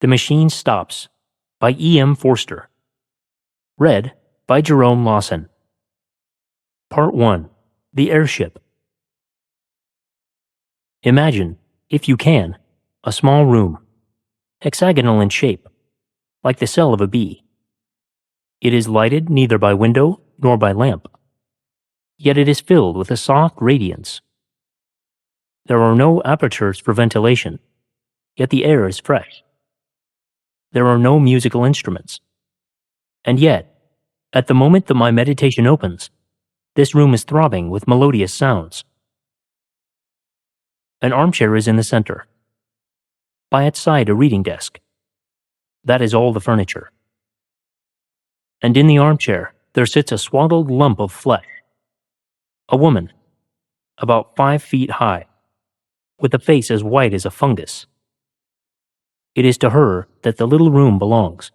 The Machine Stops by E.M. Forster. Read by Jerome Lawson. Part 1. The Airship. Imagine, if you can, a small room, hexagonal in shape, like the cell of a bee. It is lighted neither by window nor by lamp, yet it is filled with a soft radiance. There are no apertures for ventilation, yet the air is fresh. There are no musical instruments. And yet, at the moment that my meditation opens, this room is throbbing with melodious sounds. An armchair is in the center. By its side, a reading desk. That is all the furniture. And in the armchair, there sits a swaddled lump of flesh. A woman, about 5 feet high, with a face as white as a fungus. It is to her that the little room belongs.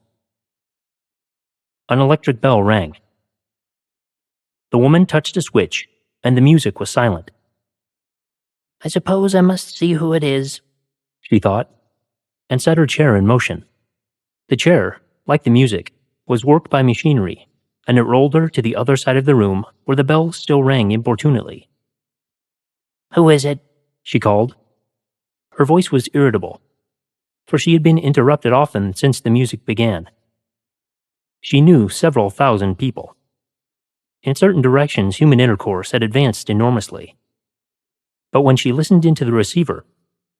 An electric bell rang. The woman touched a switch, and the music was silent. I suppose I must see who it is, she thought, and set her chair in motion. The chair, like the music, was worked by machinery, and it rolled her to the other side of the room where the bell still rang importunately. Who is it? She called. Her voice was irritable, for she had been interrupted often since the music began. She knew several thousand people. In certain directions, human intercourse had advanced enormously. But when she listened into the receiver,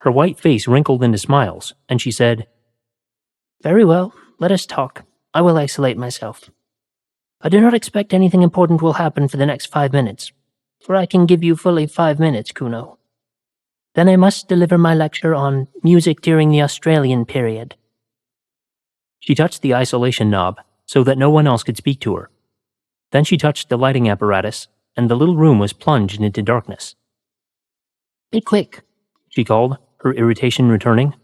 her white face wrinkled into smiles, and she said, Very well, let us talk. I will isolate myself. I do not expect anything important will happen for the next 5 minutes, for I can give you fully 5 minutes, Kuno. Then I must deliver my lecture on music during the Australian period. She touched the isolation knob so that no one else could speak to her. Then she touched the lighting apparatus, and the little room was plunged into darkness. Be quick, she called, her irritation returning.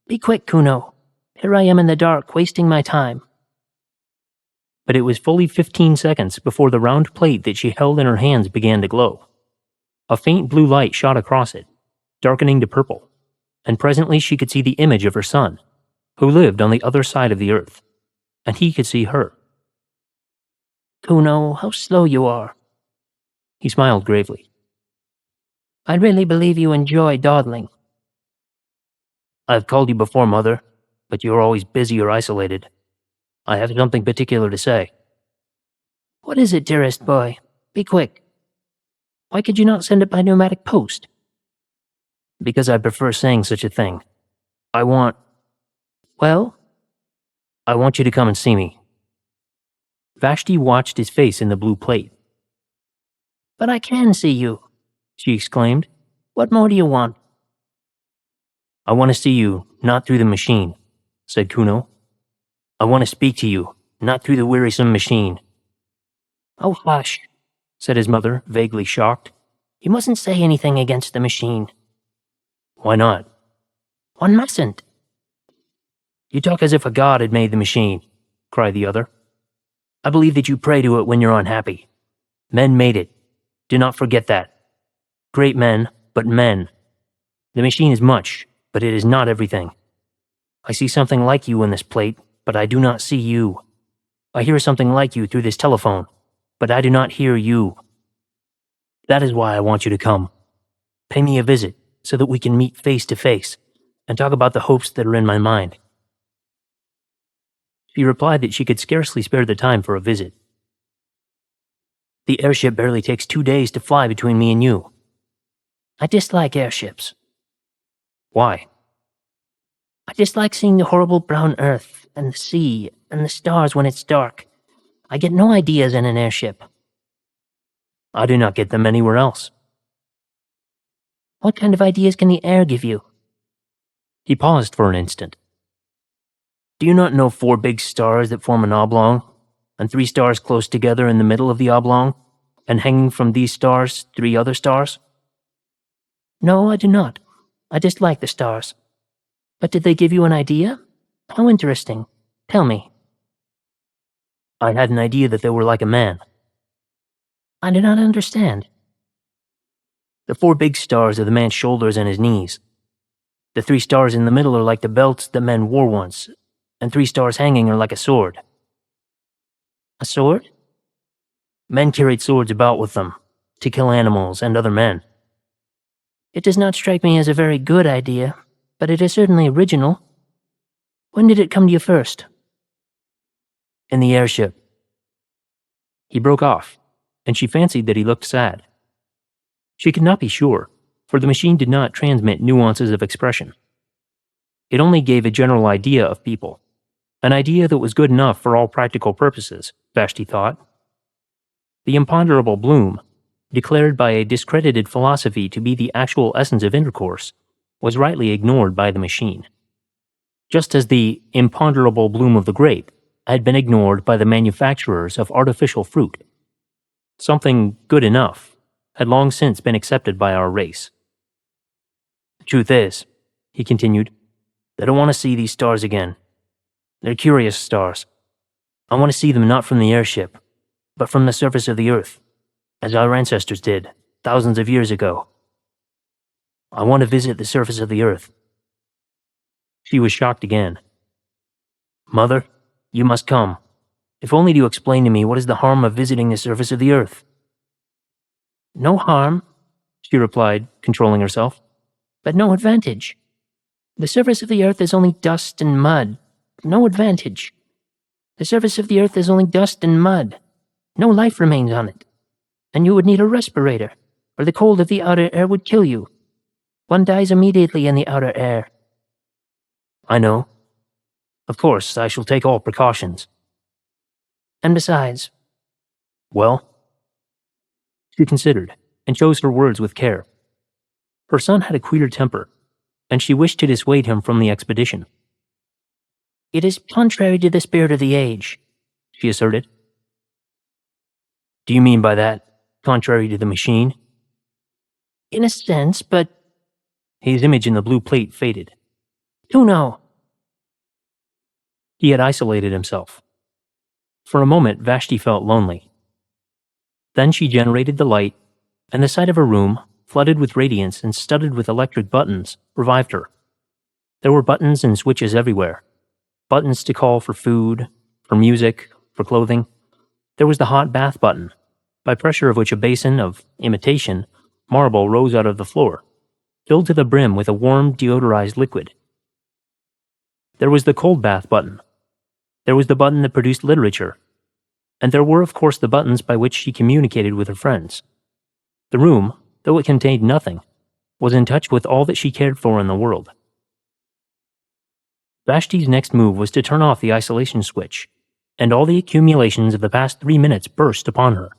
Be quick, Kuno. Here I am in the dark, wasting my time. But it was fully 15 seconds before the round plate that she held in her hands began to glow. A faint blue light shot across it, darkening to purple, and presently she could see the image of her son, who lived on the other side of the earth, and he could see her. Kuno, how slow you are. He smiled gravely. I really believe you enjoy dawdling. I've called you before, Mother, but you are always busy or isolated. I have something particular to say. What is it, dearest boy? Be quick. Why could you not send it by pneumatic post? Because I prefer saying such a thing. I want... Well? I want you to come and see me. Vashti watched his face in the blue plate. But I can see you, she exclaimed. What more do you want? I want to see you, not through the machine, said Kuno. I want to speak to you, not through the wearisome machine. Oh, hush, said his mother, vaguely shocked. You mustn't say anything against the machine. Why not? One mustn't. You talk as if a god had made the machine, cried the other. I believe that you pray to it when you're unhappy. Men made it. Do not forget that. Great men, but men. The machine is much, but it is not everything. I see something like you in this plate, but I do not see you. I hear something like you through this telephone, but I do not hear you. That is why I want you to come. Pay me a visit so that we can meet face to face and talk about the hopes that are in my mind. She replied that she could scarcely spare the time for a visit. The airship barely takes 2 days to fly between me and you. I dislike airships. Why? I dislike seeing the horrible brown earth and the sea and the stars when it's dark. I get no ideas in an airship. I do not get them anywhere else. What kind of ideas can the air give you? He paused for an instant. Do you not know 4 big stars that form an oblong, and 3 stars close together in the middle of the oblong, and hanging from these stars 3 other stars? No, I do not. I dislike the stars. But did they give you an idea? How interesting. Tell me. I had an idea that they were like a man. I do not understand. The 4 big stars are the man's shoulders and his knees. The 3 stars in the middle are like the belts that men wore once, and 3 stars hanging are like a sword. A sword? Men carried swords about with them, to kill animals and other men. It does not strike me as a very good idea, but it is certainly original. When did it come to you first? In the airship. He broke off, and she fancied that he looked sad. She could not be sure, for the machine did not transmit nuances of expression. It only gave a general idea of people, an idea that was good enough for all practical purposes, Vashti thought. The imponderable bloom, declared by a discredited philosophy to be the actual essence of intercourse, was rightly ignored by the machine. Just as the imponderable bloom of the grape had been ignored by the manufacturers of artificial fruit. Something good enough had long since been accepted by our race. The truth is, he continued, I don't want to see these stars again. They're curious stars. I want to see them not from the airship, but from the surface of the earth, as our ancestors did, thousands of years ago. I want to visit the surface of the earth. She was shocked again. Mother, you must come, if only to explain to me what is the harm of visiting the surface of the earth. No harm, she replied, controlling herself, but no advantage. The surface of the earth is only dust and mud, no advantage. The surface of the earth is only dust and mud. No life remains on it. And you would need a respirator, or the cold of the outer air would kill you. One dies immediately in the outer air. I know. Of course, I shall take all precautions. And besides... Well? She considered, and chose her words with care. Her son had a queer temper, and she wished to dissuade him from the expedition. It is contrary to the spirit of the age, she asserted. Do you mean by that, contrary to the machine? In a sense, but... His image in the blue plate faded. Kuno! He had isolated himself. For a moment, Vashti felt lonely. Then she generated the light, and the sight of her room, flooded with radiance and studded with electric buttons, revived her. There were buttons and switches everywhere. Buttons to call for food, for music, for clothing. There was the hot bath button, by pressure of which a basin of imitation marble rose out of the floor, filled to the brim with a warm, deodorized liquid. There was the cold bath button. There was the button that produced literature. And there were, of course, the buttons by which she communicated with her friends. The room, though it contained nothing, was in touch with all that she cared for in the world. Vashti's next move was to turn off the isolation switch, and all the accumulations of the past 3 minutes burst upon her.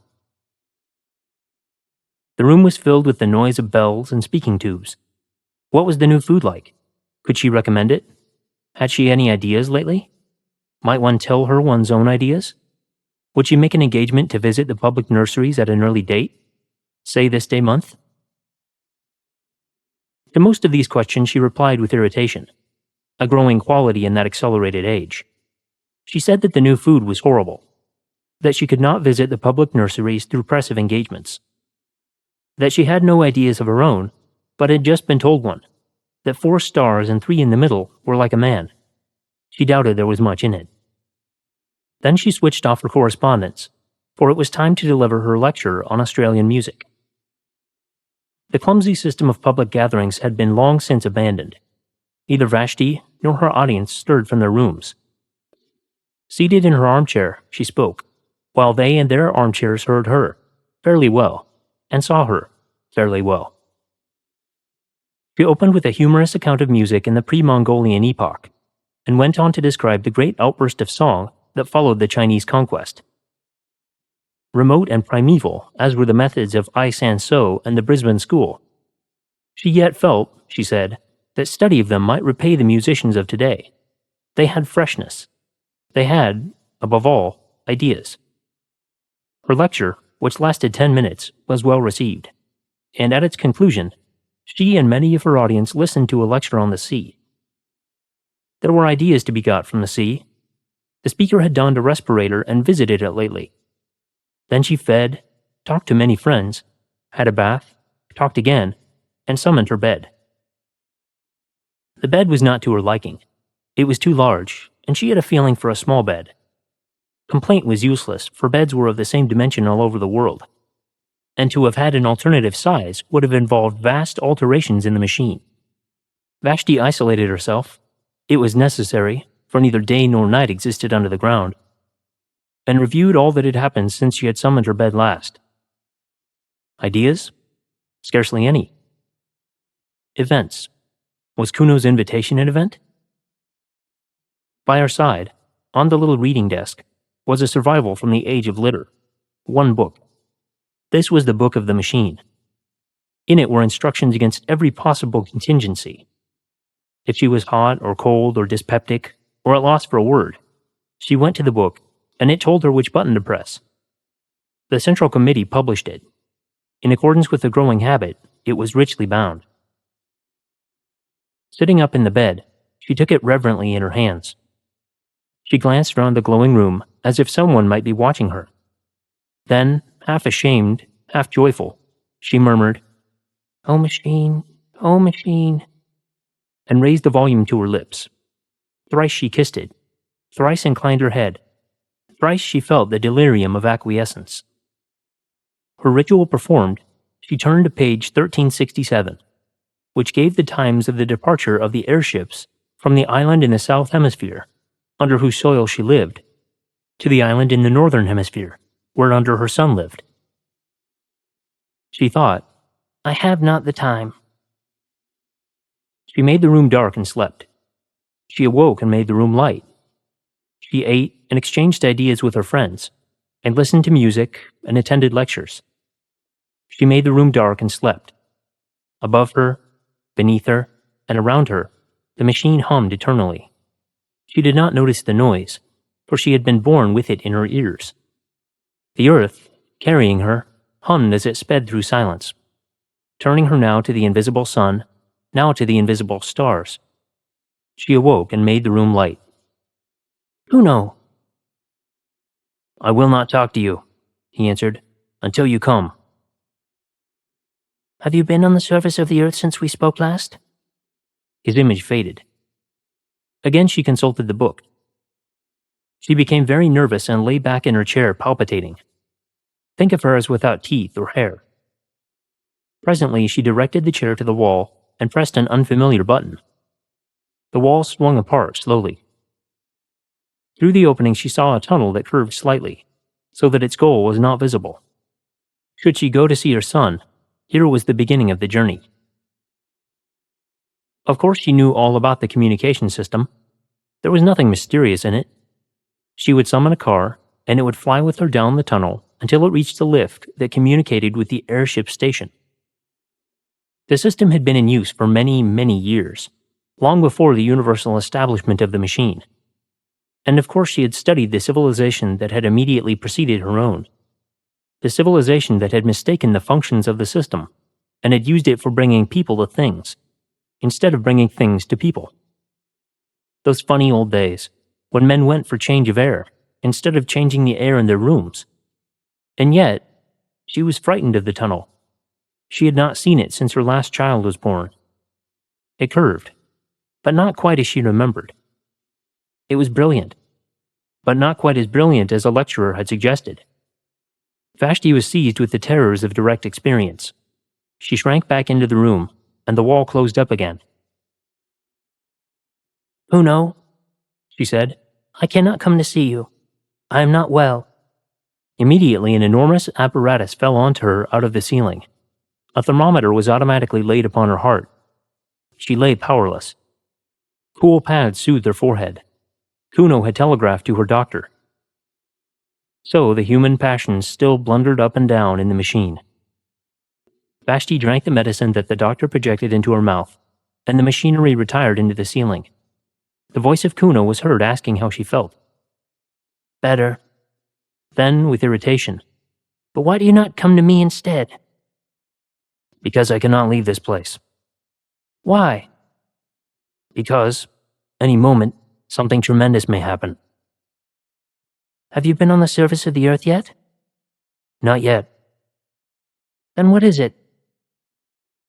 The room was filled with the noise of bells and speaking tubes. What was the new food like? Could she recommend it? Had she any ideas lately? Might one tell her one's own ideas? Would she make an engagement to visit the public nurseries at an early date? Say this day month? To most of these questions she replied with irritation, a growing quality in that accelerated age. She said that the new food was horrible, that she could not visit the public nurseries through press of engagements, that she had no ideas of her own, but had just been told one, that 4 stars and 3 in the middle were like a man. She doubted there was much in it. Then she switched off her correspondence, for it was time to deliver her lecture on Australian music. The clumsy system of public gatherings had been long since abandoned. Neither Vashti nor her audience stirred from their rooms. Seated in her armchair, she spoke, while they in their armchairs heard her, fairly well, and saw her, fairly well. She opened with a humorous account of music in the pre-Mongolian epoch, and went on to describe the great outburst of song that followed the Chinese conquest. Remote and primeval as were the methods of Ai San So and the Brisbane School, she yet felt, she said, that study of them might repay the musicians of today. They had freshness. They had, above all, ideas. Her lecture, which lasted 10 minutes, was well received, and at its conclusion, she and many of her audience listened to a lecture on the sea. There were ideas to be got from the sea. The speaker had donned a respirator and visited it lately. Then she fed, talked to many friends, had a bath, talked again, and summoned her bed. The bed was not to her liking. It was too large, and she had a feeling for a small bed. Complaint was useless, for beds were of the same dimension all over the world. And to have had an alternative size would have involved vast alterations in the machine. Vashti isolated herself. It was necessary, for neither day nor night existed under the ground, and reviewed all that had happened since she had summoned her bed last. Ideas? Scarcely any. Events. Was Kuno's invitation an event? By her side, on the little reading desk, was a survival from the age of litter. One book. This was the book of the machine. In it were instructions against every possible contingency. If she was hot or cold or dyspeptic, or at loss for a word, she went to the book, and it told her which button to press. The Central Committee published it. In accordance with the growing habit, it was richly bound. Sitting up in the bed, she took it reverently in her hands. She glanced round the glowing room as if someone might be watching her. Then, half ashamed, half joyful, she murmured, "Oh, machine, oh, machine," and raised the volume to her lips. Thrice she kissed it, thrice inclined her head, thrice she felt the delirium of acquiescence. Her ritual performed, she turned to page 1367, which gave the times of the departure of the airships from the island in the south hemisphere, under whose soil she lived, to the island in the northern hemisphere, whereunder her son lived. She thought, "I have not the time." She made the room dark and slept. She awoke and made the room light. She ate and exchanged ideas with her friends, and listened to music and attended lectures. She made the room dark and slept. Above her, beneath her, and around her, the machine hummed eternally. She did not notice the noise, for she had been born with it in her ears. The earth, carrying her, hummed as it sped through silence, turning her now to the invisible sun, now to the invisible stars. She awoke and made the room light. "Kuno." "I will not talk to you," he answered, "until you come." "Have you been on the surface of the earth since we spoke last?" His image faded. Again she consulted the book. She became very nervous and lay back in her chair palpitating. Think of her as without teeth or hair. Presently she directed the chair to the wall and pressed an unfamiliar button. The wall swung apart slowly. Through the opening she saw a tunnel that curved slightly, so that its goal was not visible. Should she go to see her son, here was the beginning of the journey. Of course she knew all about the communication system. There was nothing mysterious in it. She would summon a car, and it would fly with her down the tunnel until it reached the lift that communicated with the airship station. The system had been in use for many, many years, long before the universal establishment of the machine. And of course she had studied the civilization that had immediately preceded her own. The civilization that had mistaken the functions of the system and had used it for bringing people to things, instead of bringing things to people. Those funny old days, when men went for change of air, instead of changing the air in their rooms. And yet, she was frightened of the tunnel. She had not seen it since her last child was born. It curved, but not quite as she remembered. It was brilliant, but not quite as brilliant as a lecturer had suggested. Vashti was seized with the terrors of direct experience. She shrank back into the room, and the wall closed up again. "Kuno," she said. "I cannot come to see you. I am not well." Immediately an enormous apparatus fell onto her out of the ceiling. A thermometer was automatically laid upon her heart. She lay powerless. Cool pads soothed her forehead. Kuno had telegraphed to her doctor. So the human passions still blundered up and down in the machine. Vashti drank the medicine that the doctor projected into her mouth, and the machinery retired into the ceiling. The voice of Kuno was heard asking how she felt. "Better." Then, with irritation, "But why do you not come to me instead?" "Because I cannot leave this place." "Why?" "Because, any moment, something tremendous may happen." "Have you been on the surface of the earth yet?" "Not yet." "Then what is it?"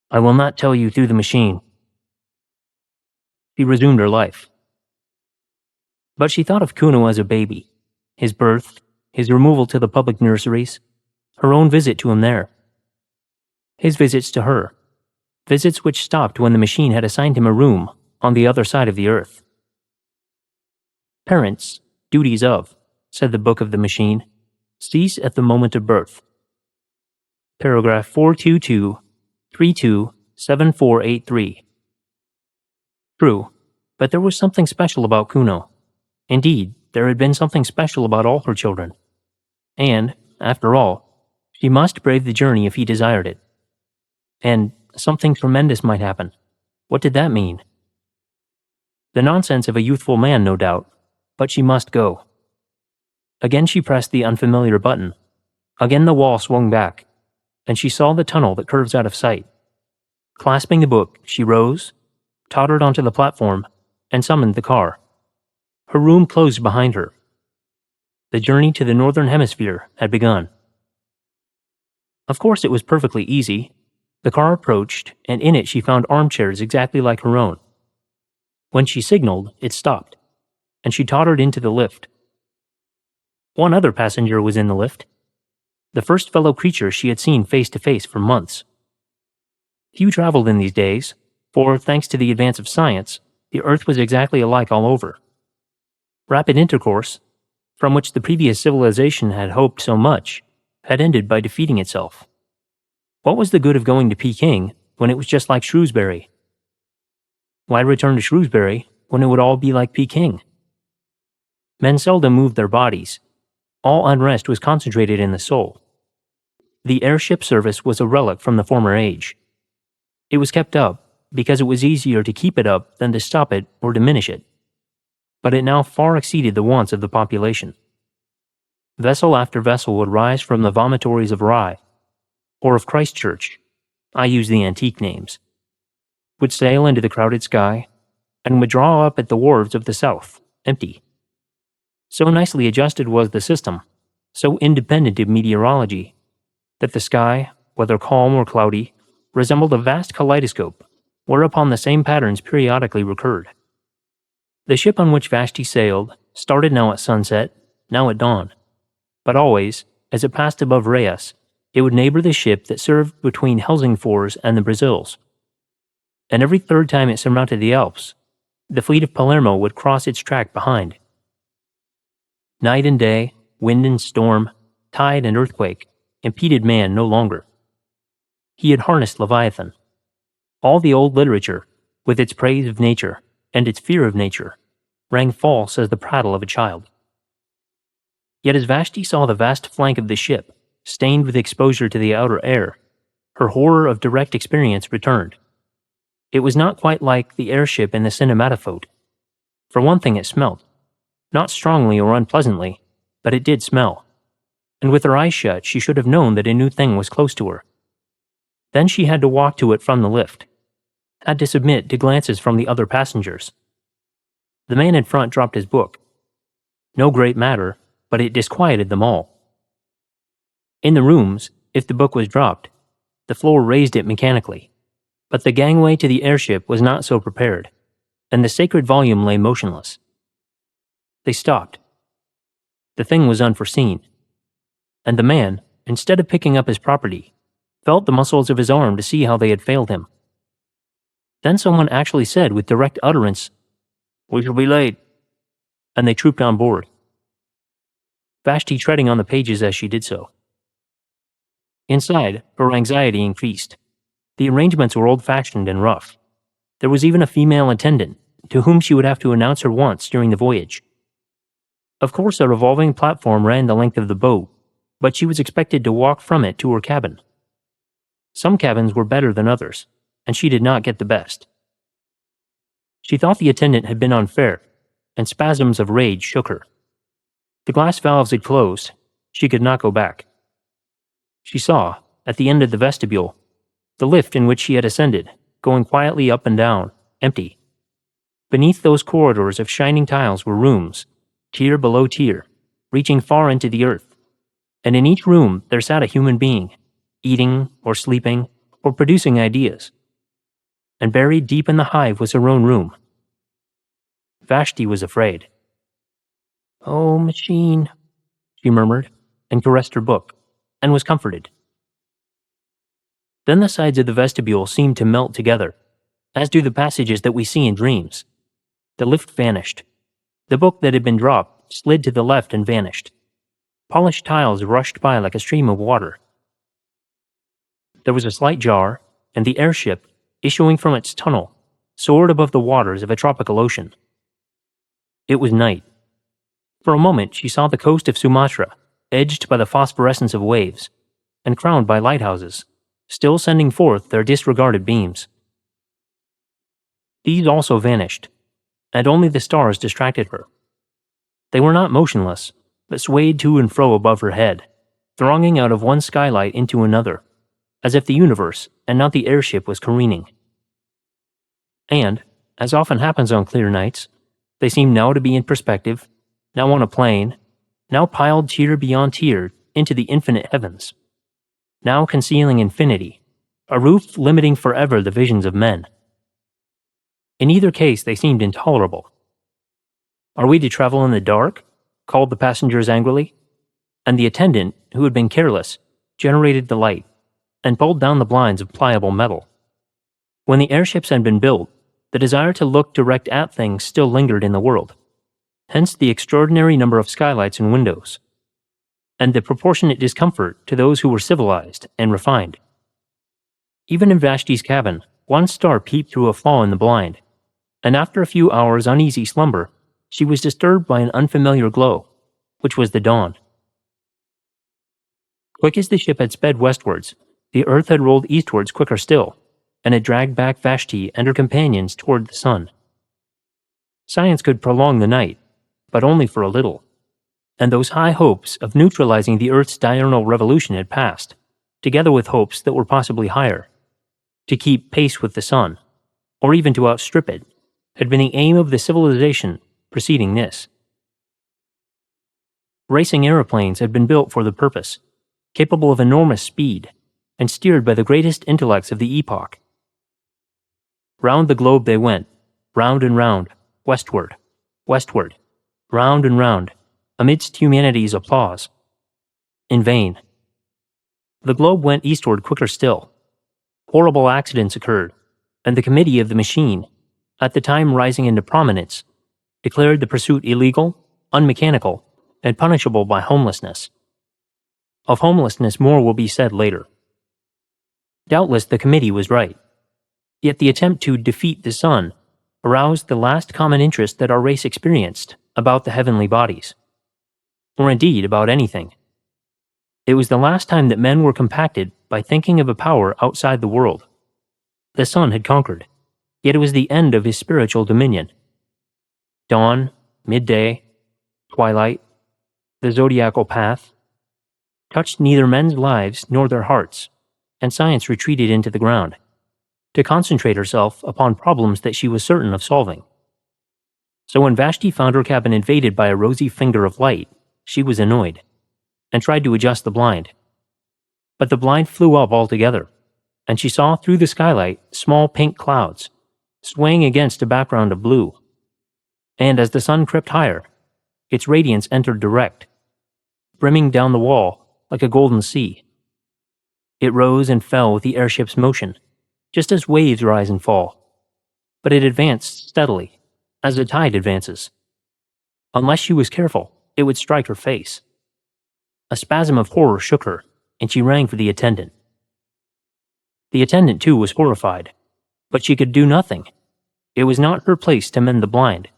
"I will not tell you through the machine." She resumed her life. But she thought of Kuno as a baby, his birth, his removal to the public nurseries, her own visit to him there. His visits to her, visits which stopped when the machine had assigned him a room on the other side of the earth. Parents, duties of, said the book of the machine, cease at the moment of birth. Paragraph 422-327483. True, but there was something special about Kuno. Indeed, there had been something special about all her children. And, after all, she must brave the journey if he desired it. And something tremendous might happen. What did that mean? The nonsense of a youthful man, no doubt, but she must go. Again she pressed the unfamiliar button. Again the wall swung back, and she saw the tunnel that curves out of sight. Clasping the book, she rose, tottered onto the platform, and summoned the car. Her room closed behind her. The journey to the Northern Hemisphere had begun. Of course it was perfectly easy. The car approached, and in it she found armchairs exactly like her own. When she signaled, it stopped, and she tottered into the lift. One other passenger was in the lift, the first fellow creature she had seen face to face for months. Few traveled in these days, for, thanks to the advance of science, the Earth was exactly alike all over. Rapid intercourse, from which the previous civilization had hoped so much, had ended by defeating itself. What was the good of going to Peking when it was just like Shrewsbury? Why return to Shrewsbury when it would all be like Peking? Men seldom moved their bodies. All unrest was concentrated in the soul. The airship service was a relic from the former age. It was kept up because it was easier to keep it up than to stop it or diminish it. But it now far exceeded the wants of the population. Vessel after vessel would rise from the vomitories of Rye, or of Christchurch, I use the antique names, would sail into the crowded sky, and would draw up at the wharves of the south, empty. So nicely adjusted was the system, so independent of meteorology, that the sky, whether calm or cloudy, resembled a vast kaleidoscope, whereupon the same patterns periodically recurred. The ship on which Vashti sailed started now at sunset, now at dawn, but always, as it passed above Reyes, it would neighbor the ship that served between Helsingfors and the Brazils. And every third time it surmounted the Alps, the fleet of Palermo would cross its track behind. Night and day, wind and storm, tide and earthquake, impeded man no longer. He had harnessed Leviathan. All the old literature, with its praise of nature and its fear of nature, rang false as the prattle of a child. Yet as Vashti saw the vast flank of the ship, stained with exposure to the outer air, her horror of direct experience returned. It was not quite like the airship in the cinematophote. For one thing, it smelt. Not strongly or unpleasantly, but it did smell. And with her eyes shut, she should have known that a new thing was close to her. Then she had to walk to it from the lift, had to submit to glances from the other passengers. The man in front dropped his book. No great matter, but it disquieted them all. In the rooms, if the book was dropped, the floor raised it mechanically, but the gangway to the airship was not so prepared, and the sacred volume lay motionless. They stopped. The thing was unforeseen, and the man, instead of picking up his property, felt the muscles of his arm to see how they had failed him. Then someone actually said with direct utterance, "We shall be late," and they trooped on board, Vashti treading on the pages as she did so. Inside, her anxiety increased. The arrangements were old-fashioned and rough. There was even a female attendant, to whom she would have to announce her wants during the voyage. Of course, a revolving platform ran the length of the boat, but she was expected to walk from it to her cabin. Some cabins were better than others, and she did not get the best. She thought the attendant had been unfair, and spasms of rage shook her. The glass valves had closed. She could not go back. She saw, at the end of the vestibule, the lift in which she had ascended, going quietly up and down, empty. Beneath those corridors of shining tiles were rooms, tier below tier, reaching far into the earth, and in each room there sat a human being, eating or sleeping or producing ideas. And buried deep in the hive was her own room, Vashti was afraid. "Oh, machine," She murmured, and caressed her book, and was comforted. Then the sides of the vestibule seemed to melt together, as do the passages that we see in dreams. The lift vanished. The book that had been dropped slid to the left and vanished. Polished tiles rushed by like a stream of water. There was a slight jar, and the airship, issuing from its tunnel, soared above the waters of a tropical ocean. It was night. For a moment she saw the coast of Sumatra, edged by the phosphorescence of waves, and crowned by lighthouses, still sending forth their disregarded beams. These also vanished, and only the stars distracted her. They were not motionless, but swayed to and fro above her head, thronging out of one skylight into another, as if the universe and not the airship was careening. And, as often happens on clear nights, they seemed now to be in perspective, now on a plane, now piled tier beyond tier into the infinite heavens, now concealing infinity, a roof limiting forever the visions of men. In either case they seemed intolerable. "Are we to travel in the dark?" called the passengers angrily, and the attendant, who had been careless, generated the light, and pulled down the blinds of pliable metal. When the airships had been built, the desire to look direct at things still lingered in the world, hence the extraordinary number of skylights and windows, and the proportionate discomfort to those who were civilized and refined. Even in Vashti's cabin, one star peeped through a flaw in the blind, and after a few hours' uneasy slumber, she was disturbed by an unfamiliar glow, which was the dawn. Quick as the ship had sped westwards, the earth had rolled eastwards quicker still, and had dragged back Vashti and her companions toward the sun. Science could prolong the night, but only for a little, and those high hopes of neutralizing the earth's diurnal revolution had passed, together with hopes that were possibly higher. To keep pace with the sun, or even to outstrip it, had been the aim of the civilization preceding this. Racing aeroplanes had been built for the purpose, capable of enormous speed, and steered by the greatest intellects of the epoch. Round the globe they went, round and round, westward, westward, round and round, amidst humanity's applause. In vain. The globe went eastward quicker still. Horrible accidents occurred, and the committee of the machine, at the time rising into prominence, declared the pursuit illegal, unmechanical, and punishable by homelessness. Of homelessness more will be said later. Doubtless the committee was right, yet the attempt to defeat the sun aroused the last common interest that our race experienced about the heavenly bodies, or indeed about anything. It was the last time that men were compacted by thinking of a power outside the world. The sun had conquered, yet it was the end of his spiritual dominion. Dawn, midday, twilight, the zodiacal path, touched neither men's lives nor their hearts, and science retreated into the ground, to concentrate herself upon problems that she was certain of solving. So when Vashti found her cabin invaded by a rosy finger of light, she was annoyed, and tried to adjust the blind. But the blind flew up altogether, and she saw through the skylight small pink clouds, swaying against a background of blue. And as the sun crept higher, its radiance entered direct, brimming down the wall like a golden sea. It rose and fell with the airship's motion, just as waves rise and fall, but it advanced steadily, as the tide advances. Unless she was careful, it would strike her face. A spasm of horror shook her, and she rang for the attendant. The attendant, too, was horrified, but she could do nothing. It was not her place to mend the blind.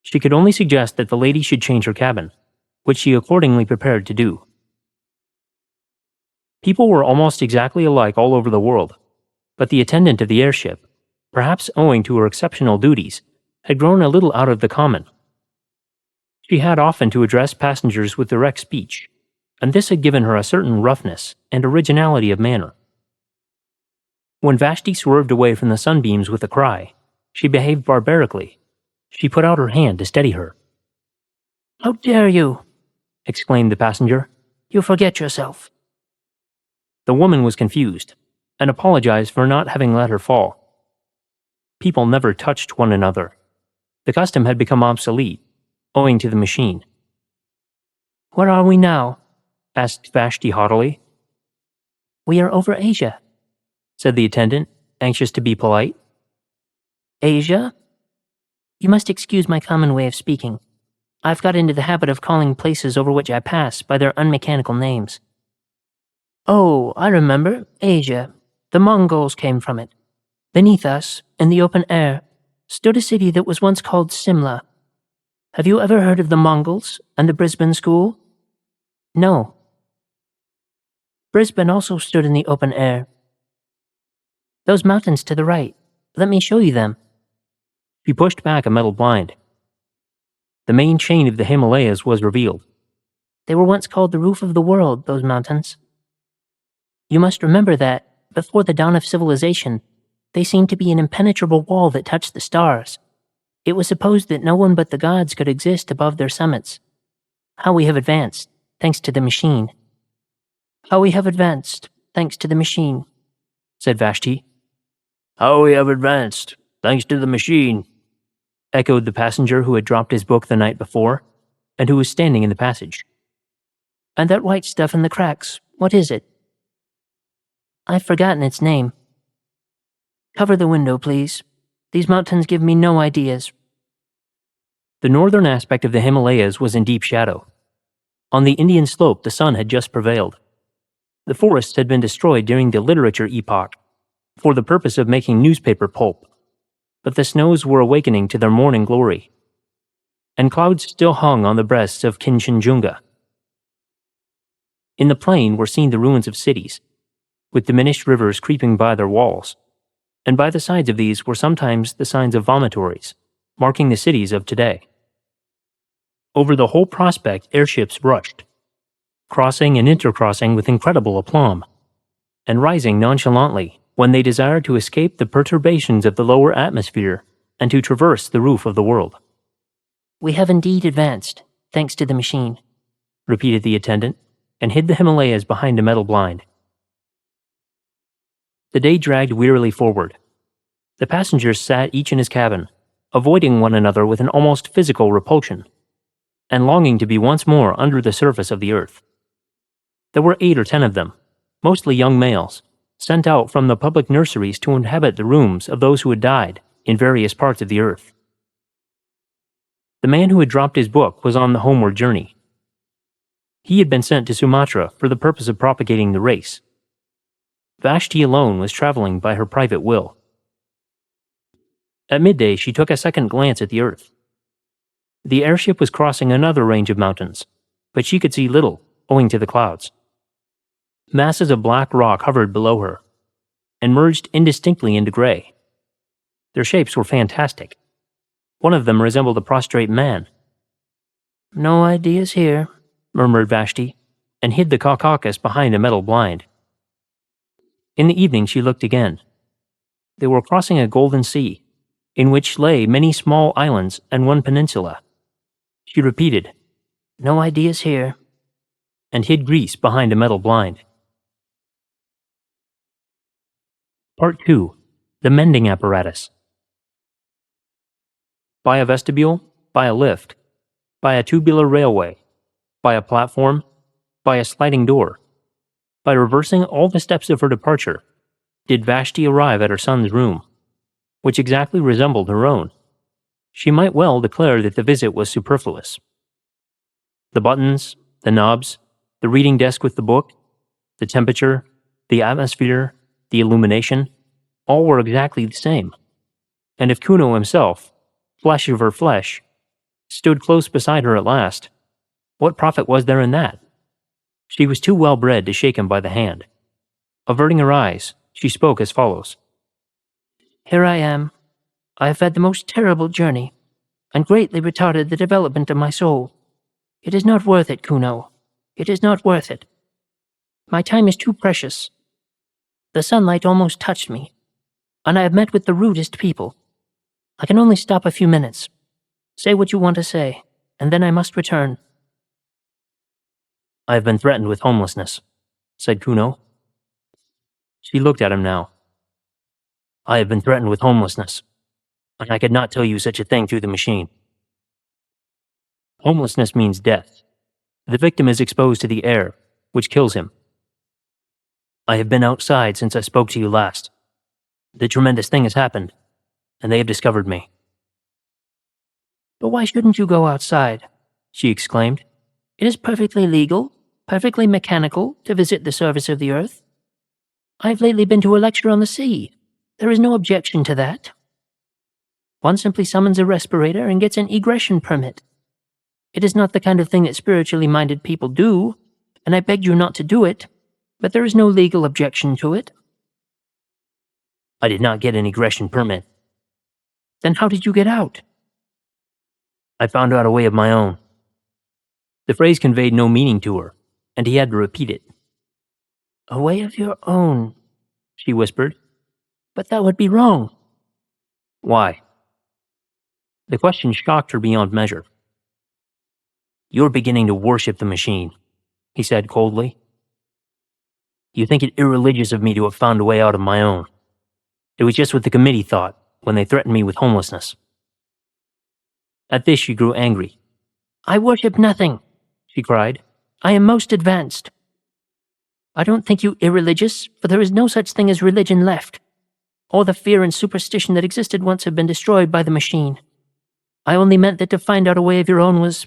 She could only suggest that the lady should change her cabin, which she accordingly prepared to do. People were almost exactly alike all over the world, but the attendant of the airship, perhaps owing to her exceptional duties, had grown a little out of the common. She had often to address passengers with direct speech, and this had given her a certain roughness and originality of manner. When Vashti swerved away from the sunbeams with a cry, she behaved barbarically. She put out her hand to steady her. "How dare you!" exclaimed the passenger. "You forget yourself." The woman was confused, and apologized for not having let her fall. People never touched one another. The custom had become obsolete, owing to the machine. Where are we now? Asked Vashti haughtily. We are over Asia. Said the attendant, anxious to be polite. Asia? You must excuse my common way of speaking. I've got into the habit of calling places over which I pass by their unmechanical names. Oh, I remember. Asia. The Mongols came from it. Beneath us, in the open air, stood a city that was once called Simla. Have you ever heard of the Mongols and the Brisbane School? No. Brisbane also stood in the open air. Those mountains to the right. Let me show you them. She pushed back a metal blind. The main chain of the Himalayas was revealed. They were once called the roof of the world, those mountains. You must remember that, before the dawn of civilization, they seemed to be an impenetrable wall that touched the stars. It was supposed that no one but the gods could exist above their summits. How we have advanced, thanks to the machine. How we have advanced, thanks to the machine, said Vashti. How we have advanced, thanks to the machine, echoed the passenger who had dropped his book the night before, and who was standing in the passage. And that white stuff in the cracks, what is it? I've forgotten its name. Cover the window, please. These mountains give me no ideas. The northern aspect of the Himalayas was in deep shadow. On the Indian slope, the sun had just prevailed. The forests had been destroyed during the literature epoch for the purpose of making newspaper pulp, but the snows were awakening to their morning glory, and clouds still hung on the breasts of Kinchenjunga. In the plain were seen the ruins of cities, with diminished rivers creeping by their walls, and by the sides of these were sometimes the signs of vomitories, marking the cities of today. Over the whole prospect airships rushed, crossing and intercrossing with incredible aplomb, and rising nonchalantly when they desired to escape the perturbations of the lower atmosphere and to traverse the roof of the world. We have indeed advanced, thanks to the machine, repeated the attendant, and hid the Himalayas behind a metal blind. The day dragged wearily forward. The passengers sat each in his cabin, avoiding one another with an almost physical repulsion, and longing to be once more under the surface of the earth. There were 8 or 10 of them, mostly young males, sent out from the public nurseries to inhabit the rooms of those who had died in various parts of the earth. The man who had dropped his book was on the homeward journey. He had been sent to Sumatra for the purpose of propagating the race. Vashti alone was traveling by her private will. At midday, she took a second glance at the earth. The airship was crossing another range of mountains, but she could see little, owing to the clouds. Masses of black rock hovered below her, and merged indistinctly into gray. Their shapes were fantastic. One of them resembled a prostrate man. No ideas here, murmured Vashti, and hid the caucasus behind a metal blind. In the evening she looked again. They were crossing a golden sea, in which lay many small islands and one peninsula. She repeated, No ideas here, and hid Greece behind a metal blind. Part 2. The Mending Apparatus. By a vestibule, by a lift, by a tubular railway, by a platform, by a sliding door, by reversing all the steps of her departure, did Vashti arrive at her son's room, which exactly resembled her own. She might well declare that the visit was superfluous. The buttons, the knobs, the reading desk with the book, the temperature, the atmosphere, the illumination, all were exactly the same. And if Kuno himself, flesh of her flesh, stood close beside her at last, what profit was there in that? She was too well bred to shake him by the hand. Averting her eyes, she spoke as follows. Here I am. I have had the most terrible journey, and greatly retarded the development of my soul. It is not worth it, Kuno. It is not worth it. My time is too precious. The sunlight almost touched me, and I have met with the rudest people. I can only stop a few minutes. Say what you want to say, and then I must return. I have been threatened with homelessness, said Kuno. She looked at him now. I have been threatened with homelessness. and I could not tell you such a thing through the machine. Homelessness means death. The victim is exposed to the air, which kills him. I have been outside since I spoke to you last. The tremendous thing has happened, and they have discovered me." "But why shouldn't you go outside?" she exclaimed. "It is perfectly legal, perfectly mechanical, to visit the surface of the earth. I have lately been to a lecture on the sea. There is no objection to that. One simply summons a respirator and gets an egression permit. It is not the kind of thing that spiritually minded people do, and I begged you not to do it, but there is no legal objection to it." I did not get an egression permit. "Then how did you get out?" I found out a way of my own. The phrase conveyed no meaning to her, and he had to repeat it. "A way of your own," she whispered. "But that would be wrong." Why? The question shocked her beyond measure. "You're beginning to worship the machine," he said coldly. "You think it irreligious of me to have found a way out of my own. It was just what the committee thought when they threatened me with homelessness." At this she grew angry. "I worship nothing," she cried. "I am most advanced. I don't think you irreligious, for there is no such thing as religion left. All the fear and superstition that existed once have been destroyed by the machine. I only meant that to find out a way of your own was...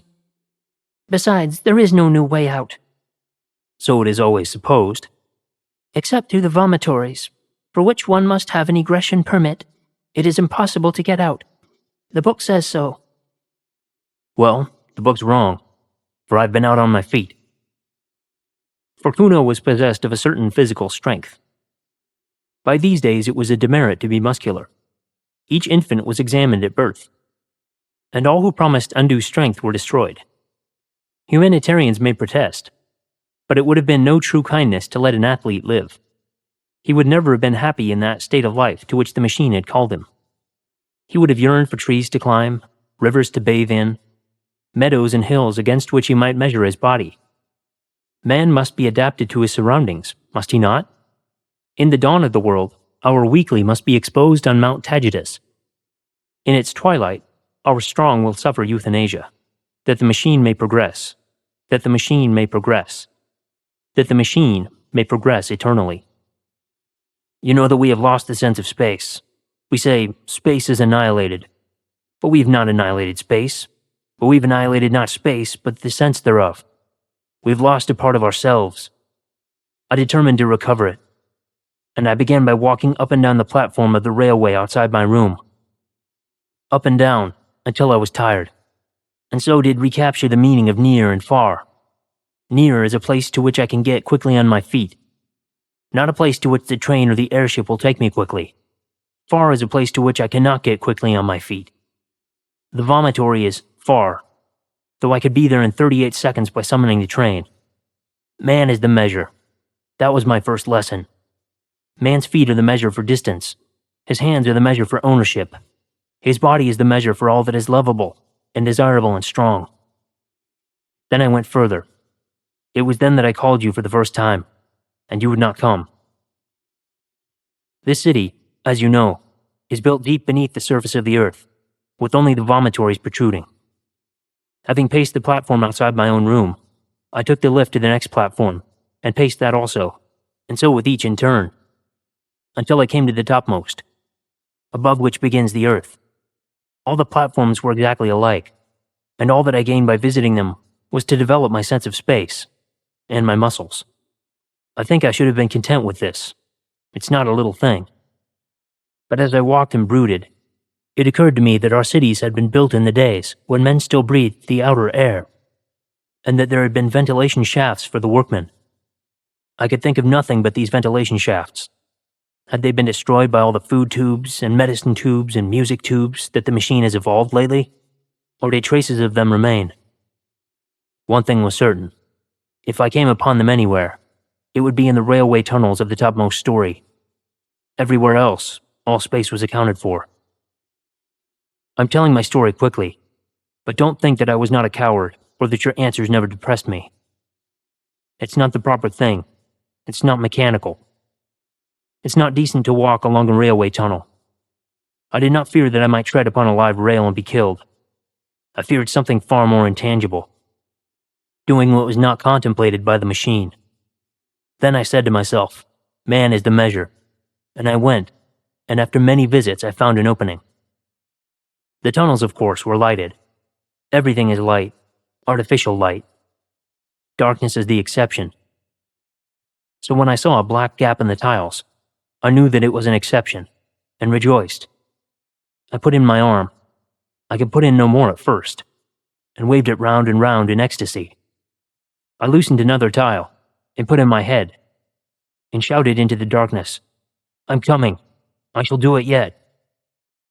Besides, there is no new way out." "So it is always supposed." "Except through the vomitories, for which one must have an egression permit. It is impossible to get out. The book says so." "Well, the book's wrong, for I've been out on my feet." For Kuno was possessed of a certain physical strength. By these days it was a demerit to be muscular. Each infant was examined at birth, and all who promised undue strength were destroyed. Humanitarians may protest, but it would have been no true kindness to let an athlete live. He would never have been happy in that state of life to which the machine had called him. He would have yearned for trees to climb, rivers to bathe in, meadows and hills against which he might measure his body. Man must be adapted to his surroundings, must he not? In the dawn of the world, our weakly must be exposed on Mount Tagetus. In its twilight, our strong will suffer euthanasia, that the machine may progress, that the machine may progress, that the machine may progress eternally. You know that we have lost the sense of space. We say, space is annihilated. But we have not annihilated space. But we've annihilated not space, but the sense thereof. We've lost a part of ourselves. I determined to recover it, and I began by walking up and down the platform of the railway outside my room. Up and down, until I was tired, and so did recapture the meaning of near and far. Near is a place to which I can get quickly on my feet, not a place to which the train or the airship will take me quickly. Far is a place to which I cannot get quickly on my feet. The vomitory is far, though I could be there in 38 seconds by summoning the train. Man is the measure. That was my first lesson. Man's feet are the measure for distance. His hands are the measure for ownership. His body is the measure for all that is lovable and desirable and strong. Then I went further. It was then that I called you for the first time, and you would not come. This city, as you know, is built deep beneath the surface of the earth, with only the vomitories protruding. Having paced the platform outside my own room, I took the lift to the next platform, and paced that also, and so with each in turn, until I came to the topmost, above which begins the earth. All the platforms were exactly alike, and all that I gained by visiting them was to develop my sense of space, and my muscles. I think I should have been content with this. It's not a little thing. But as I walked and brooded, it occurred to me that our cities had been built in the days when men still breathed the outer air, and that there had been ventilation shafts for the workmen. I could think of nothing but these ventilation shafts. Had they been destroyed by all the food tubes and medicine tubes and music tubes that the machine has evolved lately? Or did traces of them remain? One thing was certain. If I came upon them anywhere, it would be in the railway tunnels of the topmost story. Everywhere else, all space was accounted for. I'm telling my story quickly, but don't think that I was not a coward or that your answers never depressed me. It's not the proper thing. It's not mechanical. It's not decent to walk along a railway tunnel. I did not fear that I might tread upon a live rail and be killed. I feared something far more intangible, doing what was not contemplated by the machine. Then I said to myself, man is the measure, and I went, and after many visits I found an opening. The tunnels, of course, were lighted. Everything is light, artificial light. Darkness is the exception. So when I saw a black gap in the tiles, I knew that it was an exception, and rejoiced. I put in my arm. I could put in no more at first, and waved it round and round in ecstasy. I loosened another tile, and put in my head, and shouted into the darkness, I'm coming. I shall do it yet.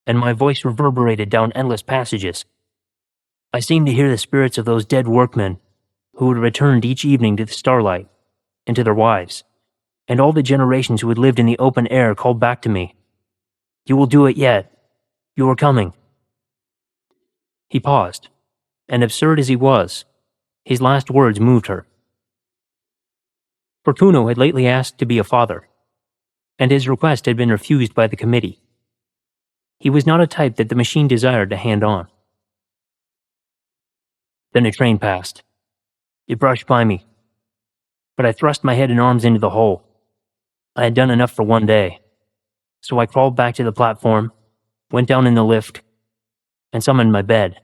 And my voice reverberated down endless passages. I seemed to hear the spirits of those dead workmen who had returned each evening to the starlight, and to their wives, and all the generations who had lived in the open air called back to me. You will do it yet. You are coming. He paused, and absurd as he was, his last words moved her. For Kuno had lately asked to be a father, and his request had been refused by the committee. He was not a type that the machine desired to hand on. Then a train passed. It brushed by me, but I thrust my head and arms into the hole. I had done enough for one day, so I crawled back to the platform, went down in the lift, and summoned my bed.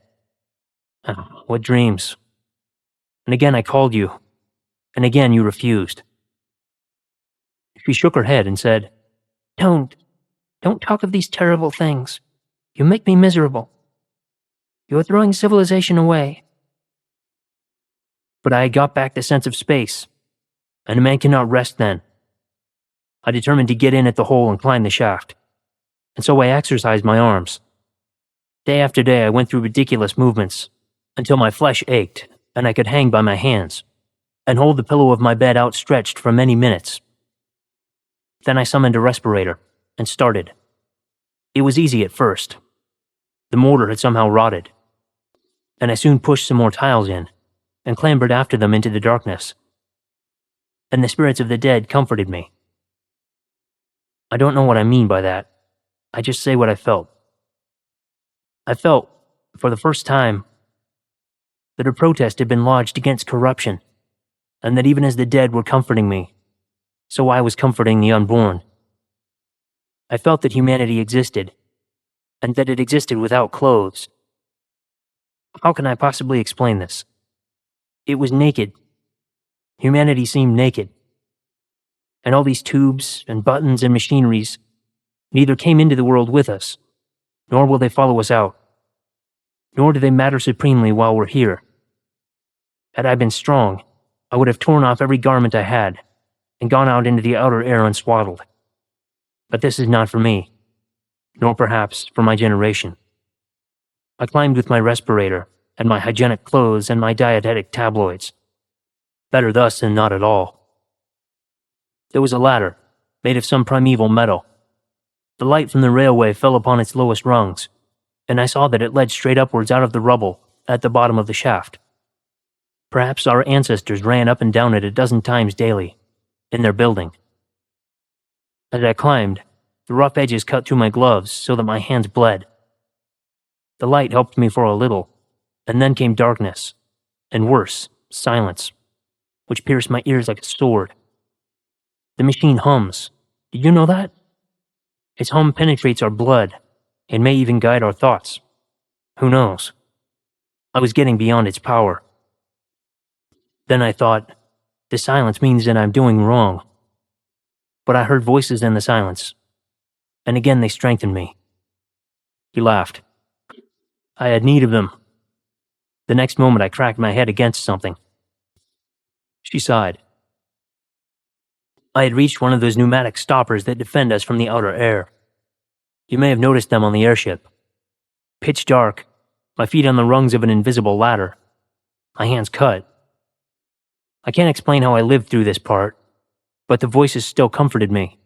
What dreams. And again I called you, and again you refused. She shook her head and said, Don't talk of these terrible things. You make me miserable. You are throwing civilization away. But I had got back the sense of space, and a man cannot rest then. I determined to get in at the hole and climb the shaft, and so I exercised my arms. Day after day I went through ridiculous movements, until my flesh ached, and I could hang by my hands, and hold the pillow of my bed outstretched for many minutes. Then I summoned a respirator, and started. It was easy at first. The mortar had somehow rotted, and I soon pushed some more tiles in, and clambered after them into the darkness. And the spirits of the dead comforted me. I don't know what I mean by that. I just say what I felt. I felt, for the first time, that a protest had been lodged against corruption, and that even as the dead were comforting me, so I was comforting the unborn. I felt that humanity existed, and that it existed without clothes. How can I possibly explain this? It was naked. Humanity seemed naked. And all these tubes and buttons and machineries neither came into the world with us, nor will they follow us out, nor do they matter supremely while we're here. Had I been strong, I would have torn off every garment I had and gone out into the outer air unswaddled. But this is not for me, nor perhaps for my generation. I climbed with my respirator and my hygienic clothes and my dietetic tabloids. Better thus than not at all. There was a ladder, made of some primeval metal. The light from the railway fell upon its lowest rungs, and I saw that it led straight upwards out of the rubble at the bottom of the shaft. Perhaps our ancestors ran up and down it a dozen times daily, in their building. As I climbed, the rough edges cut through my gloves so that my hands bled. The light helped me for a little, and then came darkness, and worse, silence, which pierced my ears like a sword. The machine hums. Did you know that? Its hum penetrates our blood, and may even guide our thoughts. Who knows? I was getting beyond its power. Then I thought, the silence means that I'm doing wrong. But I heard voices in the silence, and again they strengthened me. He laughed. I had need of them. The next moment I cracked my head against something. She sighed. I had reached one of those pneumatic stoppers that defend us from the outer air. You may have noticed them on the airship. Pitch dark, my feet on the rungs of an invisible ladder, my hands cut. I can't explain how I lived through this part, but the voices still comforted me.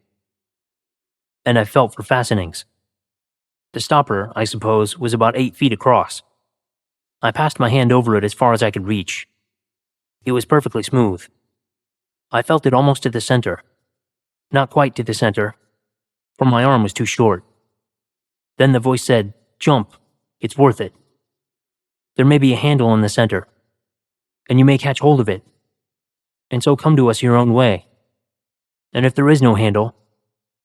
And I felt for fastenings. The stopper, I suppose, was about 8 feet across. I passed my hand over it as far as I could reach. It was perfectly smooth. I felt it almost to the center. Not quite to the center, for my arm was too short. Then the voice said, "Jump. It's worth it. There may be a handle in the center, and you may catch hold of it, and so come to us your own way. And if there is no handle,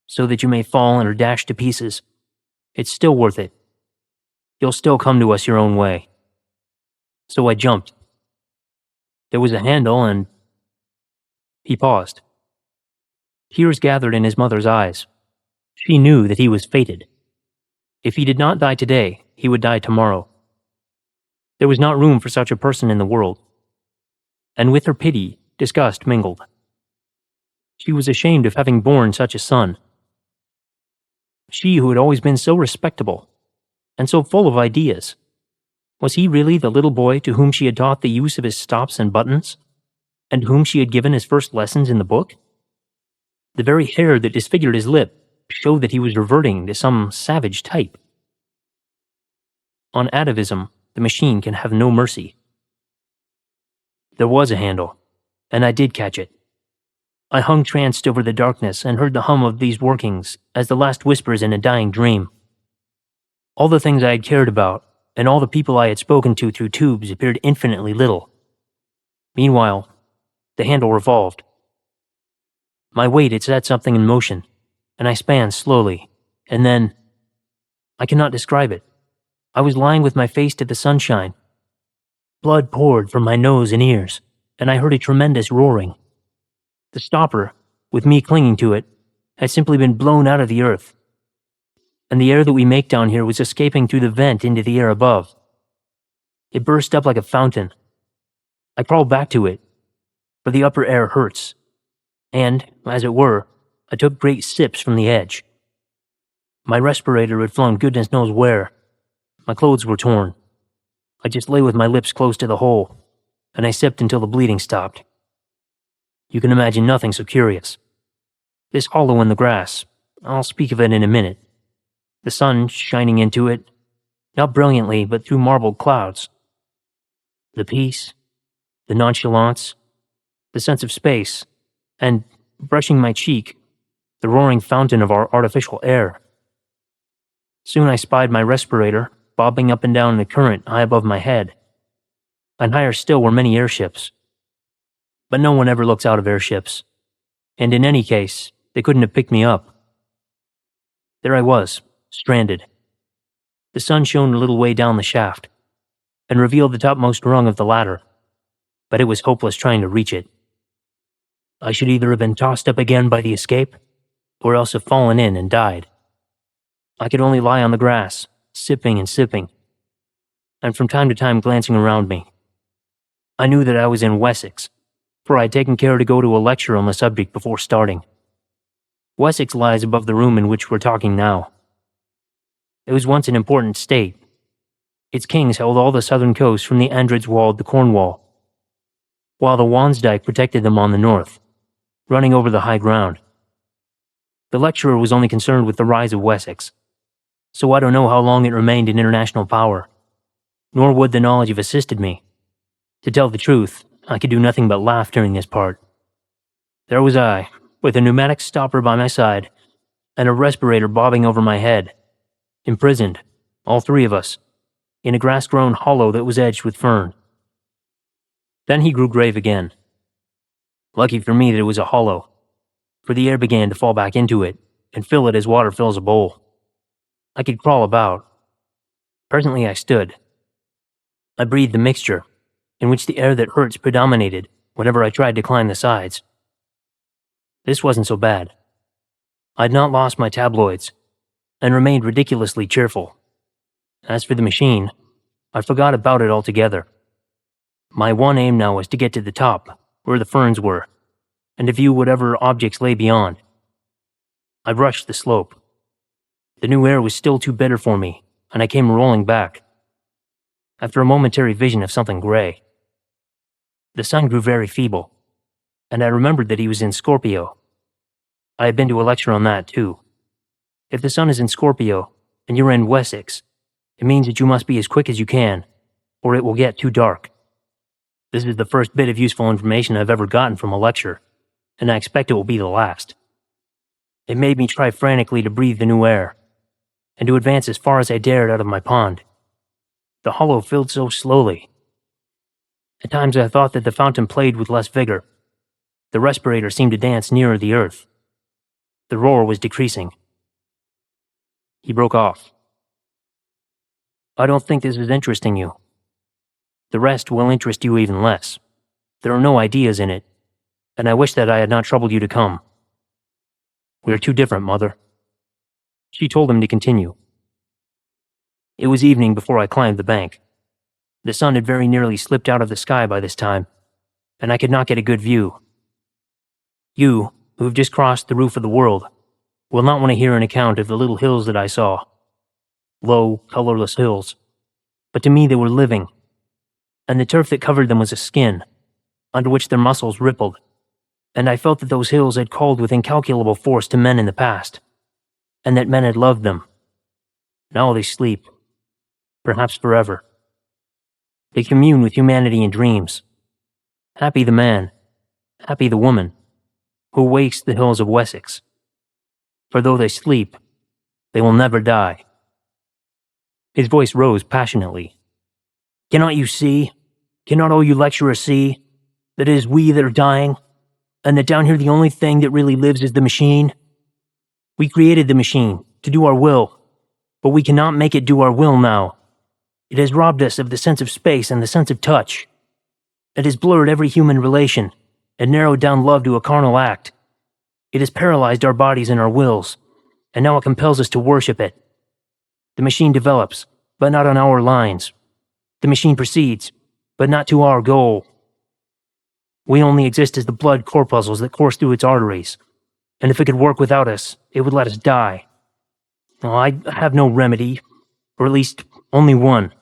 so that you may fall and are dashed to pieces, it's still worth it. You'll still come to us your own way." So I jumped. There was a handle, and he paused. Tears gathered in his mother's eyes. She knew that he was fated. If he did not die today, he would die tomorrow. There was not room for such a person in the world. And with her pity, disgust mingled. She was ashamed of having borne such a son. She who had always been so respectable, and so full of ideas. Was he really the little boy to whom she had taught the use of his stops and buttons, and whom she had given his first lessons in the book? The very hair that disfigured his lip showed that he was reverting to some savage type. On atavism, the machine can have no mercy. There was a handle, and I did catch it. I hung tranced over the darkness and heard the hum of these workings as the last whispers in a dying dream. All the things I had cared about, and all the people I had spoken to through tubes appeared infinitely little. Meanwhile, the handle revolved. My weight had set something in motion, and I span slowly, and then... I cannot describe it. I was lying with my face to the sunshine. Blood poured from my nose and ears, and I heard a tremendous roaring. The stopper, with me clinging to it, had simply been blown out of the earth, and the air that we make down here was escaping through the vent into the air above. It burst up like a fountain. I crawled back to it, for the upper air hurts, and, as it were, I took great sips from the edge. My respirator had flown goodness knows where. My clothes were torn. I just lay with my lips close to the hole, and I sipped until the bleeding stopped. You can imagine nothing so curious. This hollow in the grass, I'll speak of it in a minute. The sun shining into it, not brilliantly, but through marbled clouds. The peace, the nonchalance, the sense of space, and, brushing my cheek, the roaring fountain of our artificial air. Soon I spied my respirator bobbing up and down in the current high above my head, and higher still were many airships. But no one ever looks out of airships, and in any case, they couldn't have picked me up. There I was, stranded. The sun shone a little way down the shaft, and revealed the topmost rung of the ladder, but it was hopeless trying to reach it. I should either have been tossed up again by the escape, or else have fallen in and died. I could only lie on the grass, sipping and sipping, and from time to time glancing around me. I knew that I was in Wessex, for I had taken care to go to a lecture on the subject before starting. Wessex lies above the room in which we're talking now. It was once an important state. Its kings held all the southern coast from the Andredswald to Cornwall, while the Wansdyke protected them on the north, running over the high ground. The lecturer was only concerned with the rise of Wessex, so I don't know how long it remained in international power, nor would the knowledge have assisted me. To tell the truth, I could do nothing but laugh during this part. There was I, with a pneumatic stopper by my side, and a respirator bobbing over my head, imprisoned, all three of us, in a grass-grown hollow that was edged with fern. Then he grew grave again. Lucky for me that it was a hollow, for the air began to fall back into it and fill it as water fills a bowl. I could crawl about. Presently I stood. I breathed the mixture, in which the air that hurts predominated whenever I tried to climb the sides. This wasn't so bad. I had not lost my tabloids, and remained ridiculously cheerful. As for the machine, I forgot about it altogether. My one aim now was to get to the top, where the ferns were, and to view whatever objects lay beyond. I rushed the slope. The new air was still too bitter for me, and I came rolling back, after a momentary vision of something gray. The sun grew very feeble, and I remembered that he was in Scorpio. I had been to a lecture on that, too. If the sun is in Scorpio, and you're in Wessex, it means that you must be as quick as you can, or it will get too dark. This is the first bit of useful information I've ever gotten from a lecture, and I expect it will be the last. It made me try frantically to breathe the new air. and to advance as far as I dared out of my pond. The hollow filled so slowly. At times I thought that the fountain played with less vigor. The respirator seemed to dance nearer the earth. The roar was decreasing. He broke off. I don't think this is interesting you. The rest will interest you even less. There are no ideas in it, and I wish that I had not troubled you to come. We are too different, Mother. She told him to continue. It was evening before I climbed the bank. The sun had very nearly slipped out of the sky by this time, and I could not get a good view. You, who have just crossed the roof of the world, will not want to hear an account of the little hills that I saw. Low, colorless hills. But to me they were living, and the turf that covered them was a skin, under which their muscles rippled, and I felt that those hills had called with incalculable force to men in the past, and that men had loved them. Now they sleep, perhaps forever. They commune with humanity in dreams. Happy the man, happy the woman, who wakes the hills of Wessex. For though they sleep, they will never die. His voice rose passionately. Cannot you see, cannot all you lecturers see, that it is we that are dying, and that down here the only thing that really lives is the machine? We created the machine to do our will, but we cannot make it do our will now. It has robbed us of the sense of space and the sense of touch. It has blurred every human relation and narrowed down love to a carnal act. It has paralyzed our bodies and our wills, and now it compels us to worship it. The machine develops, but not on our lines. The machine proceeds, but not to our goal. We only exist as the blood corpuscles that course through its arteries, and if it could work without us, it would let us die. Oh, I have no remedy, or at least only one,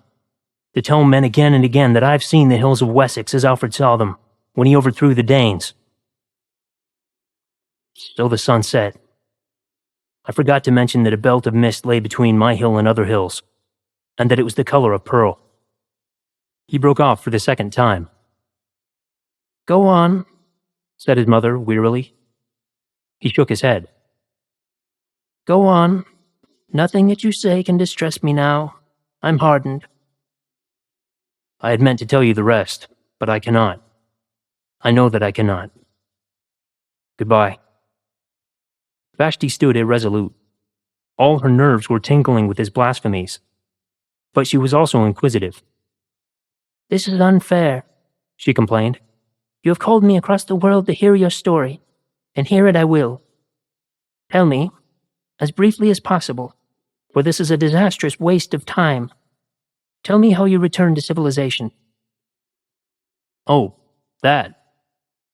to tell men again and again that I've seen the hills of Wessex as Alfred saw them when he overthrew the Danes. So the sun set. I forgot to mention that a belt of mist lay between my hill and other hills, and that it was the color of pearl. He broke off for the second time. Go on, said his mother wearily. He shook his head. Go on. Nothing that you say can distress me now. I'm hardened. I had meant to tell you the rest, but I cannot. I know that I cannot. Goodbye. Vashti stood irresolute. All her nerves were tingling with his blasphemies, but she was also inquisitive. This is unfair, she complained. You have called me across the world to hear your story, and hear it I will. Tell me, as briefly as possible, for this is a disastrous waste of time. Tell me how you returned to civilization. Oh, that,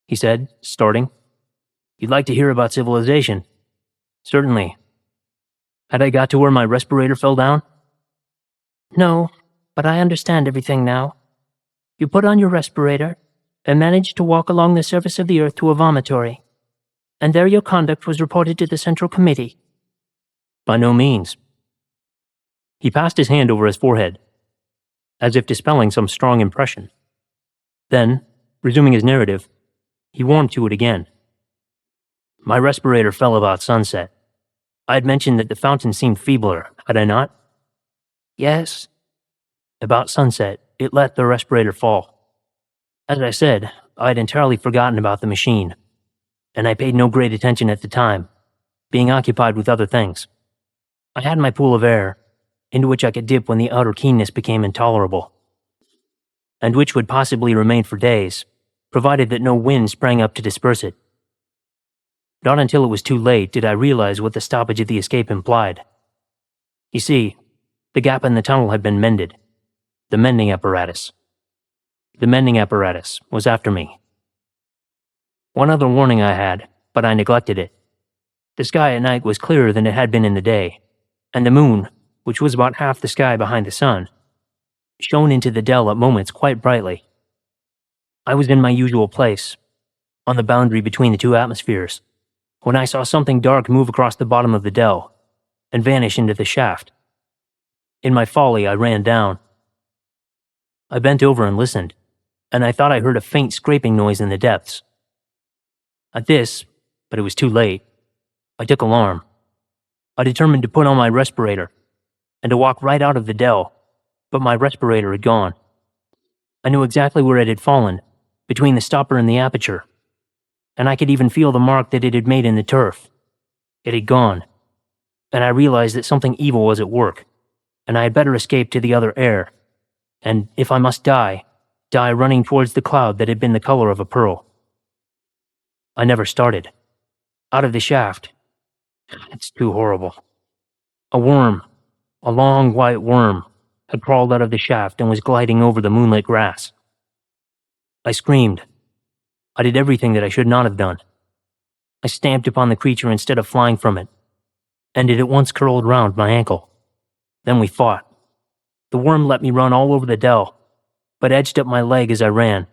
he said, starting. You'd like to hear about civilization? Certainly. Had I got to where my respirator fell down? No, but I understand everything now. You put on your respirator and managed to walk along the surface of the earth to a vomitory, and there your conduct was reported to the Central Committee. By no means. He passed his hand over his forehead, as if dispelling some strong impression. Then, resuming his narrative, he warmed to it again. My respirator fell about sunset. I had mentioned that the fountain seemed feebler, had I not? Yes. About sunset, it let the respirator fall. As I said, I had entirely forgotten about the machine, and I paid no great attention at the time, being occupied with other things. I had my pool of air, into which I could dip when the outer keenness became intolerable, and which would possibly remain for days, provided that no wind sprang up to disperse it. Not until it was too late did I realize what the stoppage of the escape implied. You see, the gap in the tunnel had been mended. The mending apparatus. The mending apparatus was after me. One other warning I had, but I neglected it. The sky at night was clearer than it had been in the day, and the moon, which was about half the sky behind the sun, shone into the dell at moments quite brightly. I was in my usual place, on the boundary between the two atmospheres, when I saw something dark move across the bottom of the dell and vanish into the shaft. In my folly, I ran down. I bent over and listened, and I thought I heard a faint scraping noise in the depths. At this, but it was too late, I took alarm. I determined to put on my respirator and to walk right out of the dell, but my respirator had gone. I knew exactly where it had fallen, between the stopper and the aperture, and I could even feel the mark that it had made in the turf. It had gone, and I realized that something evil was at work, and I had better escape to the other air, and if I must die running towards the cloud that had been the color of a pearl. I never started. Out of the shaft. It's too horrible. A worm, a long white worm, had crawled out of the shaft and was gliding over the moonlit grass. I screamed. I did everything that I should not have done. I stamped upon the creature instead of flying from it, and it at once curled round my ankle. Then we fought. The worm let me run all over the dell, but edged up my leg as I ran.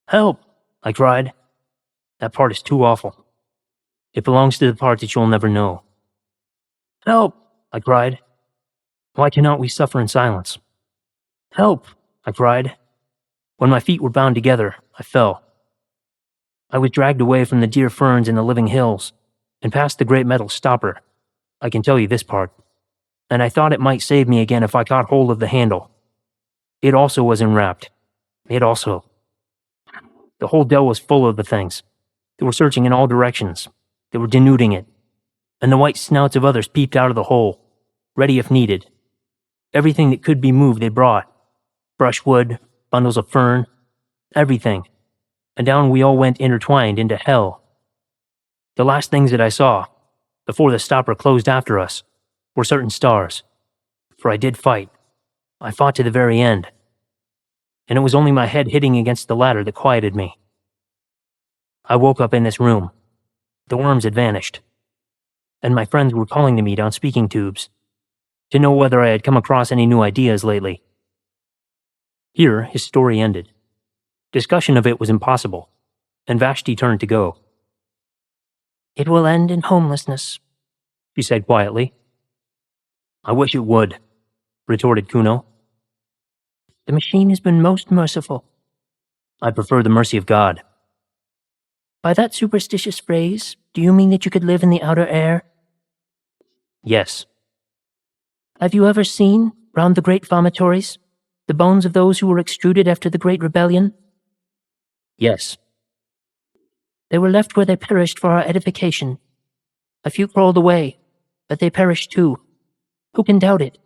"Help!" I cried. That part is too awful. It belongs to the part that you'll never know. "Help!" I cried. Why cannot we suffer in silence? "Help!" I cried. When my feet were bound together, I fell. I was dragged away from the dear ferns in the living hills, and past the great metal stopper. I can tell you this part. And I thought it might save me again if I caught hold of the handle. It also was enwrapped. The whole dell was full of the things. They were searching in all directions. They were denuding it. And the white snouts of others peeped out of the hole, ready if needed. Everything that could be moved they brought. Brushwood, bundles of fern, everything. And down we all went intertwined into hell. The last things that I saw, before the stopper closed after us, were certain stars. For I did fight. I fought to the very end. And it was only my head hitting against the ladder that quieted me. I woke up in this room. The worms had vanished. And my friends were calling to me down speaking tubes, to know whether I had come across any new ideas lately. Here his story ended. Discussion of it was impossible, and Vashti turned to go. "It will end in homelessness," she said quietly. "I wish it would," retorted Kuno. "The machine has been most merciful." "I prefer the mercy of God." "By that superstitious phrase, do you mean that you could live in the outer air?" "Yes." "Have you ever seen, round the great vomitories, the bones of those who were extruded after the Great Rebellion?" "Yes." "They were left where they perished for our edification. A few crawled away, but they perished too. Who can doubt it?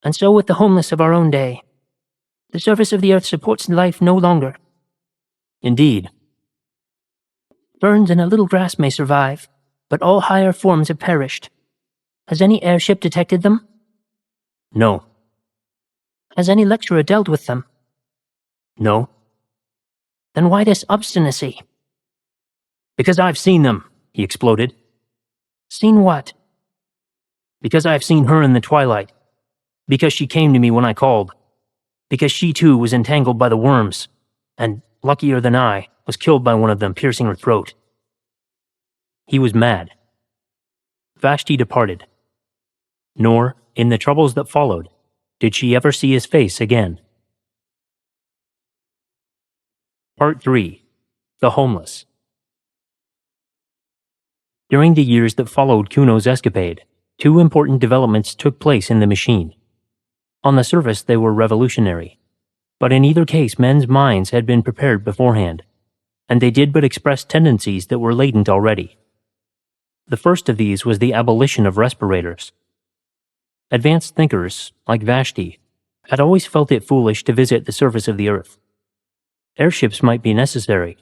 And so with the homeless of our own day. The surface of the earth supports life no longer. "Indeed." "Ferns and a little grass may survive, but all higher forms have perished. Has any airship detected them?" "No." "Has any lecturer dealt with them?" "No." "Then why this obstinacy?" "Because I've seen them," he exploded. "Seen what?" "Because I have seen her in the twilight. Because she came to me when I called. Because she too was entangled by the worms, and, luckier than I, was killed by one of them piercing her throat." He was mad. Vashti departed. Nor, in the troubles that followed, did she ever see his face again. Part 3. The Homeless. During the years that followed Kuno's escapade, 2 important developments took place in the machine. On the surface they were revolutionary, but in either case men's minds had been prepared beforehand, and they did but express tendencies that were latent already. The first of these was the abolition of respirators. Advanced thinkers, like Vashti, had always felt it foolish to visit the surface of the earth. Airships might be necessary,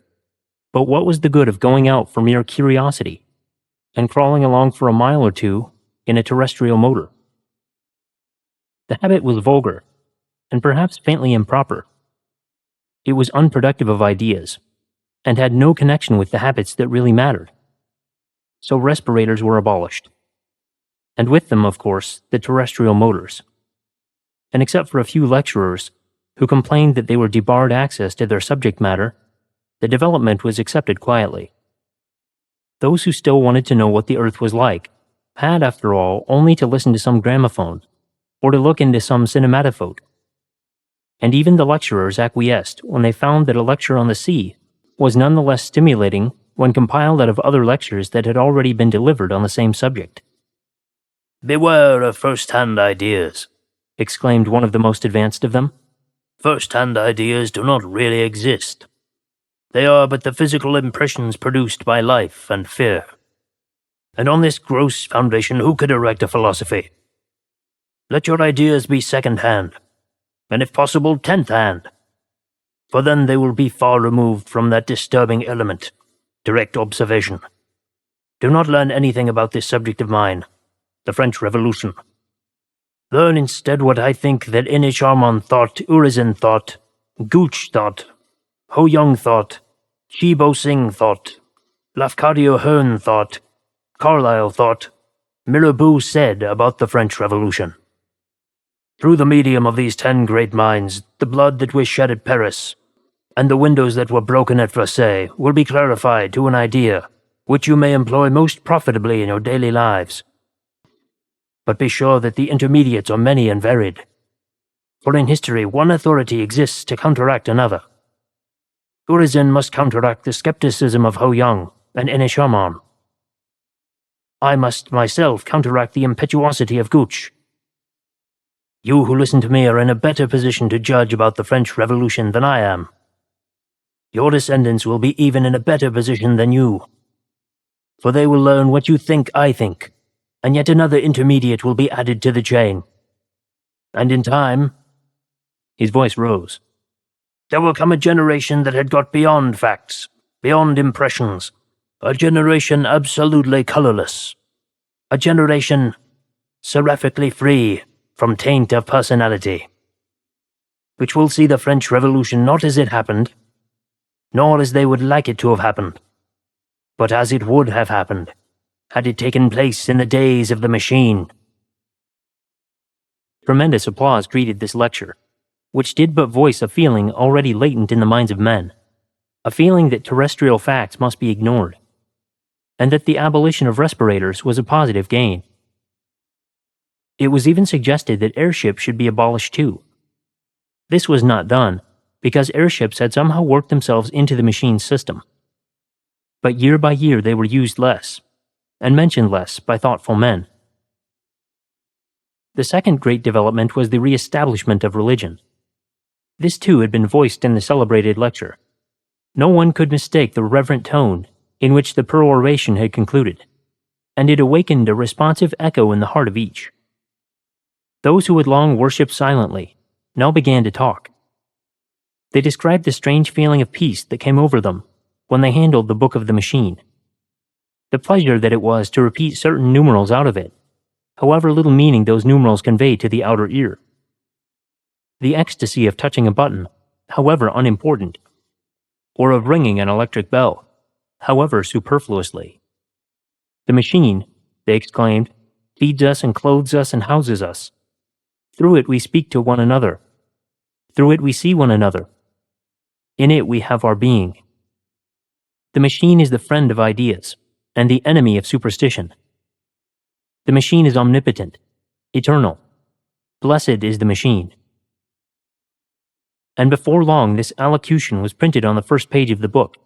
but what was the good of going out for mere curiosity and crawling along for a mile or two in a terrestrial motor? The habit was vulgar, and perhaps faintly improper. It was unproductive of ideas, and had no connection with the habits that really mattered. So respirators were abolished. And with them, of course, the terrestrial motors. And except for a few lecturers who complained that they were debarred access to their subject matter, the development was accepted quietly. Those who still wanted to know what the Earth was like had, after all, only to listen to some gramophone, or to look into some cinematophote. And even the lecturers acquiesced when they found that a lecture on the sea was none the less stimulating when compiled out of other lectures that had already been delivered on the same subject. "Beware of first-hand ideas," exclaimed one of the most advanced of them. "First-hand ideas do not really exist. They are but the physical impressions produced by life and fear. And on this gross foundation, who could erect a philosophy? Let your ideas be second-hand, and if possible, tenth-hand, for then they will be far removed from that disturbing element, direct observation. Do not learn anything about this subject of mine, the French Revolution. Learn instead what I think that Inisharaman thought, Urizen thought, Gooch thought, Ho Young thought, Chibo Singh thought, Lafcadio Hearn thought, Carlyle thought, Mirabeau said about the French Revolution. Through the medium of these 10 great minds, the blood that was shed at Paris, and the windows that were broken at Versailles, will be clarified to an idea which you may employ most profitably in your daily lives. But be sure that the intermediates are many and varied, for in history one authority exists to counteract another. Urizen must counteract the skepticism of Ho Young and Inisharman. I must myself counteract the impetuosity of Gooch. You who listen to me are in a better position to judge about the French Revolution than I am. Your descendants will be even in a better position than you, for they will learn what you think I think, and yet another intermediate will be added to the chain. And in time," his voice rose, "there will come a generation that had got beyond facts, beyond impressions, a generation absolutely colorless, a generation seraphically free from taint of personality, which will see the French Revolution not as it happened, nor as they would like it to have happened, but as it would have happened, had it taken place in the days of the machine." Tremendous applause greeted this lecture, which did but voice a feeling already latent in the minds of men, a feeling that terrestrial facts must be ignored, and that the abolition of respirators was a positive gain. It was even suggested that airships should be abolished too. This was not done, because airships had somehow worked themselves into the machine's system. But year by year they were used less, and mentioned less by thoughtful men. The second great development was the re-establishment of religion. This too had been voiced in the celebrated lecture. No one could mistake the reverent tone in which the peroration had concluded, and it awakened a responsive echo in the heart of each. Those who had long worshipped silently now began to talk. They described the strange feeling of peace that came over them when they handled the book of the machine, the pleasure that it was to repeat certain numerals out of it, however little meaning those numerals convey to the outer ear, the ecstasy of touching a button, however unimportant, or of ringing an electric bell, however superfluously. The machine, they exclaimed, feeds us and clothes us and houses us. Through it we speak to one another. Through it we see one another. In it we have our being. The machine is the friend of ideas, and the enemy of superstition. The machine is omnipotent, eternal. Blessed is the machine. And before long this allocution was printed on the first page of the book,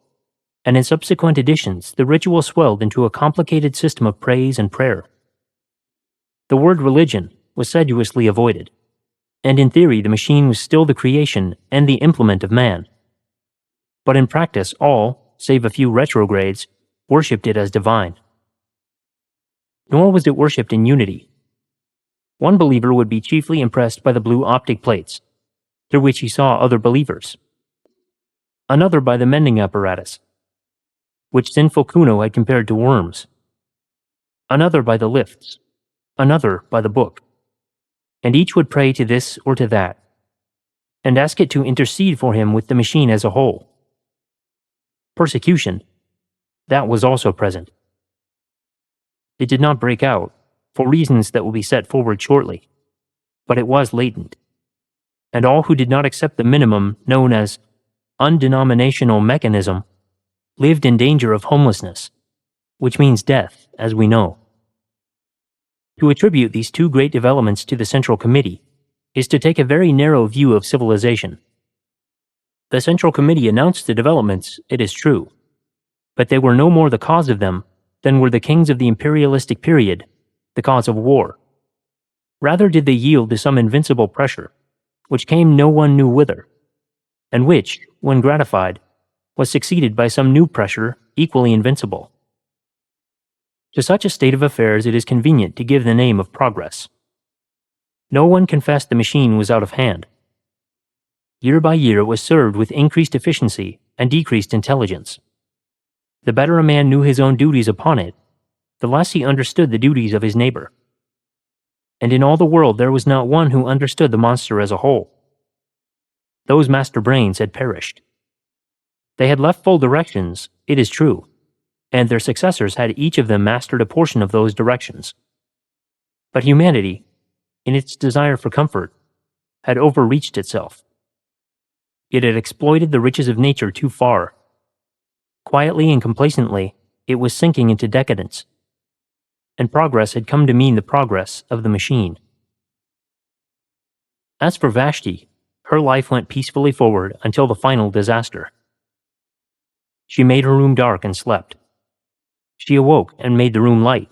and in subsequent editions the ritual swelled into a complicated system of praise and prayer. The word religion was sedulously avoided, and in theory the machine was still the creation and the implement of man. But in practice all, save a few retrogrades, worshipped it as divine. Nor was it worshipped in unity. One believer would be chiefly impressed by the blue optic plates, through which he saw other believers. Another by the Mending Apparatus, which sinful Kuno had compared to worms. Another by the lifts. Another by the book. And each would pray to this or to that, and ask it to intercede for him with the machine as a whole. Persecution, that was also present. It did not break out, for reasons that will be set forward shortly, but it was latent, and all who did not accept the minimum known as undenominational mechanism lived in danger of homelessness, which means death, as we know. To attribute these two great developments to the Central Committee is to take a very narrow view of civilization. The Central Committee announced the developments, it is true, but they were no more the cause of them than were the kings of the imperialistic period the cause of war. Rather did they yield to some invincible pressure, which came no one knew whither, and which, when gratified, was succeeded by some new pressure equally invincible. To such a state of affairs it is convenient to give the name of progress. No one confessed the machine was out of hand. Year by year it was served with increased efficiency and decreased intelligence. The better a man knew his own duties upon it, the less he understood the duties of his neighbor. And in all the world there was not one who understood the monster as a whole. Those master brains had perished. They had left full directions, it is true, and their successors had each of them mastered a portion of those directions. But humanity, in its desire for comfort, had overreached itself. It had exploited the riches of nature too far. Quietly and complacently, it was sinking into decadence. And progress had come to mean the progress of the machine. As for Vashti, her life went peacefully forward until the final disaster. She made her room dark and slept. She awoke and made the room light.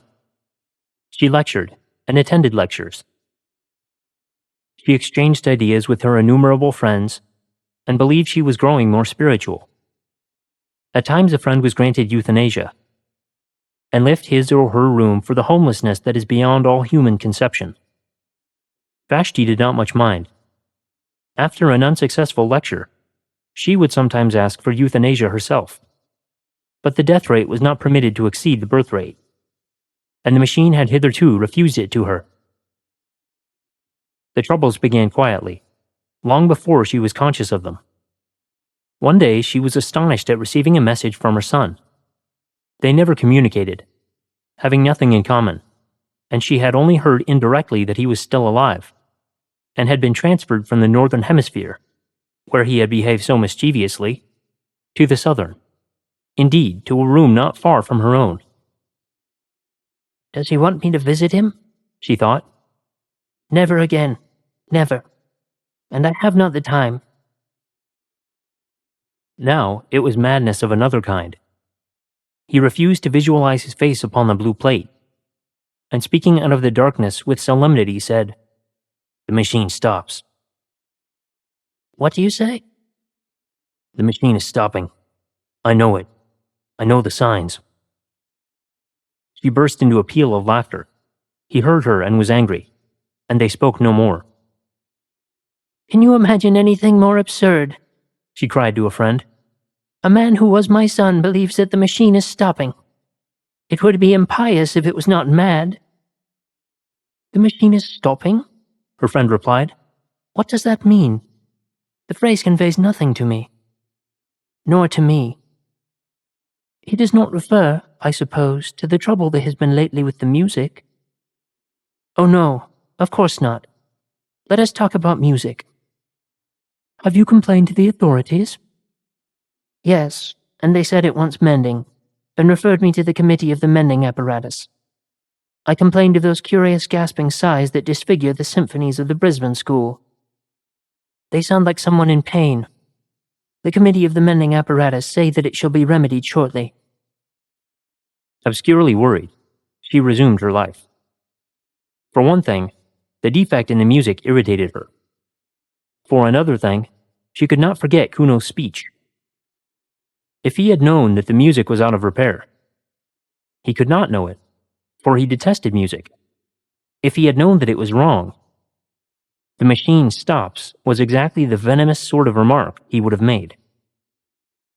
She lectured and attended lectures. She exchanged ideas with her innumerable friends and believed she was growing more spiritual. At times a friend was granted euthanasia and left his or her room for the homelessness that is beyond all human conception. Vashti did not much mind. After an unsuccessful lecture, she would sometimes ask for euthanasia herself. But the death rate was not permitted to exceed the birth rate, and the machine had hitherto refused it to her. The troubles began quietly, long before she was conscious of them. One day she was astonished at receiving a message from her son. They never communicated, having nothing in common, and she had only heard indirectly that he was still alive, and had been transferred from the northern hemisphere, where he had behaved so mischievously, to the southern. Indeed, to a room not far from her own. Does he want me to visit him? She thought. Never again. Never. And I have not the time. Now it was madness of another kind. He refused to visualize his face upon the blue plate, and speaking out of the darkness with solemnity said, "The machine stops." What do you say? "The machine is stopping. I know it. I know the signs." She burst into a peal of laughter. He heard her and was angry, and they spoke no more. Can you imagine anything more absurd? She cried to a friend. A man who was my son believes that the machine is stopping. It would be impious if it was not mad. "The machine is stopping?" her friend replied. What does that mean? The phrase conveys nothing to me. Nor to me. He does not refer, I suppose, to the trouble there has been lately with the music. Oh no, of course not. Let us talk about music. Have you complained to the authorities? Yes, and they said it wants mending, and referred me to the committee of the Mending Apparatus. I complained of those curious gasping sighs that disfigure the symphonies of the Brisbane school. They sound like someone in pain. The committee of the Mending Apparatus say that it shall be remedied shortly. Obscurely worried, she resumed her life. For one thing, the defect in the music irritated her. For another thing, she could not forget Kuno's speech. If he had known that the music was out of repair, he could not know it, for he detested music. If he had known that it was wrong, the machine stops was exactly the venomous sort of remark he would have made.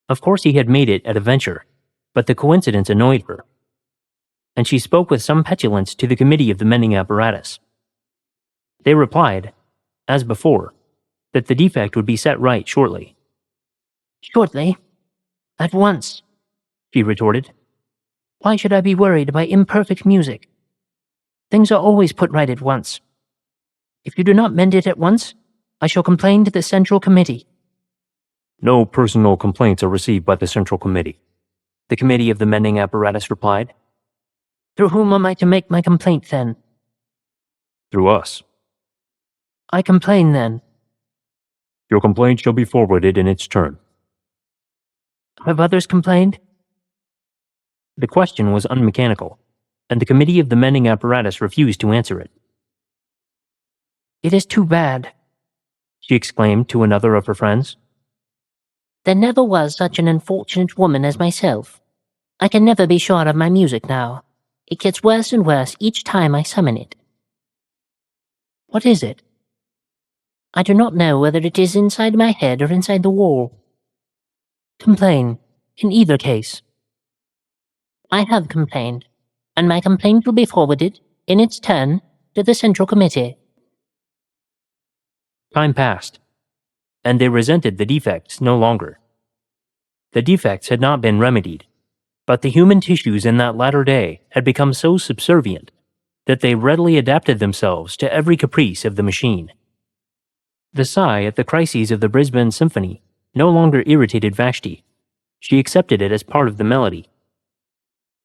Of course he had made it at a venture, but the coincidence annoyed her, and she spoke with some petulance to the committee of the Mending Apparatus. They replied, as before, that the defect would be set right shortly. Shortly? At once? She retorted. Why should I be worried by imperfect music? Things are always put right at once. If you do not mend it at once, I shall complain to the Central Committee. No personal complaints are received by the Central Committee, the committee of the Mending Apparatus replied. Through whom am I to make my complaint, then? Through us. I complain, then. Your complaint shall be forwarded in its turn. Have others complained? The question was unmechanical, and the committee of the Mending Apparatus refused to answer it. It is too bad, she exclaimed to another of her friends. There never was such an unfortunate woman as myself. I can never be sure of my music now. It gets worse and worse each time I summon it. What is it? I do not know whether it is inside my head or inside the wall. Complain, in either case. I have complained, and my complaint will be forwarded, in its turn, to the Central Committee. Time passed, and they resented the defects no longer. The defects had not been remedied, but the human tissues in that latter day had become so subservient that they readily adapted themselves to every caprice of the machine. The sigh at the crises of the Brisbane Symphony no longer irritated Vashti. She accepted it as part of the melody.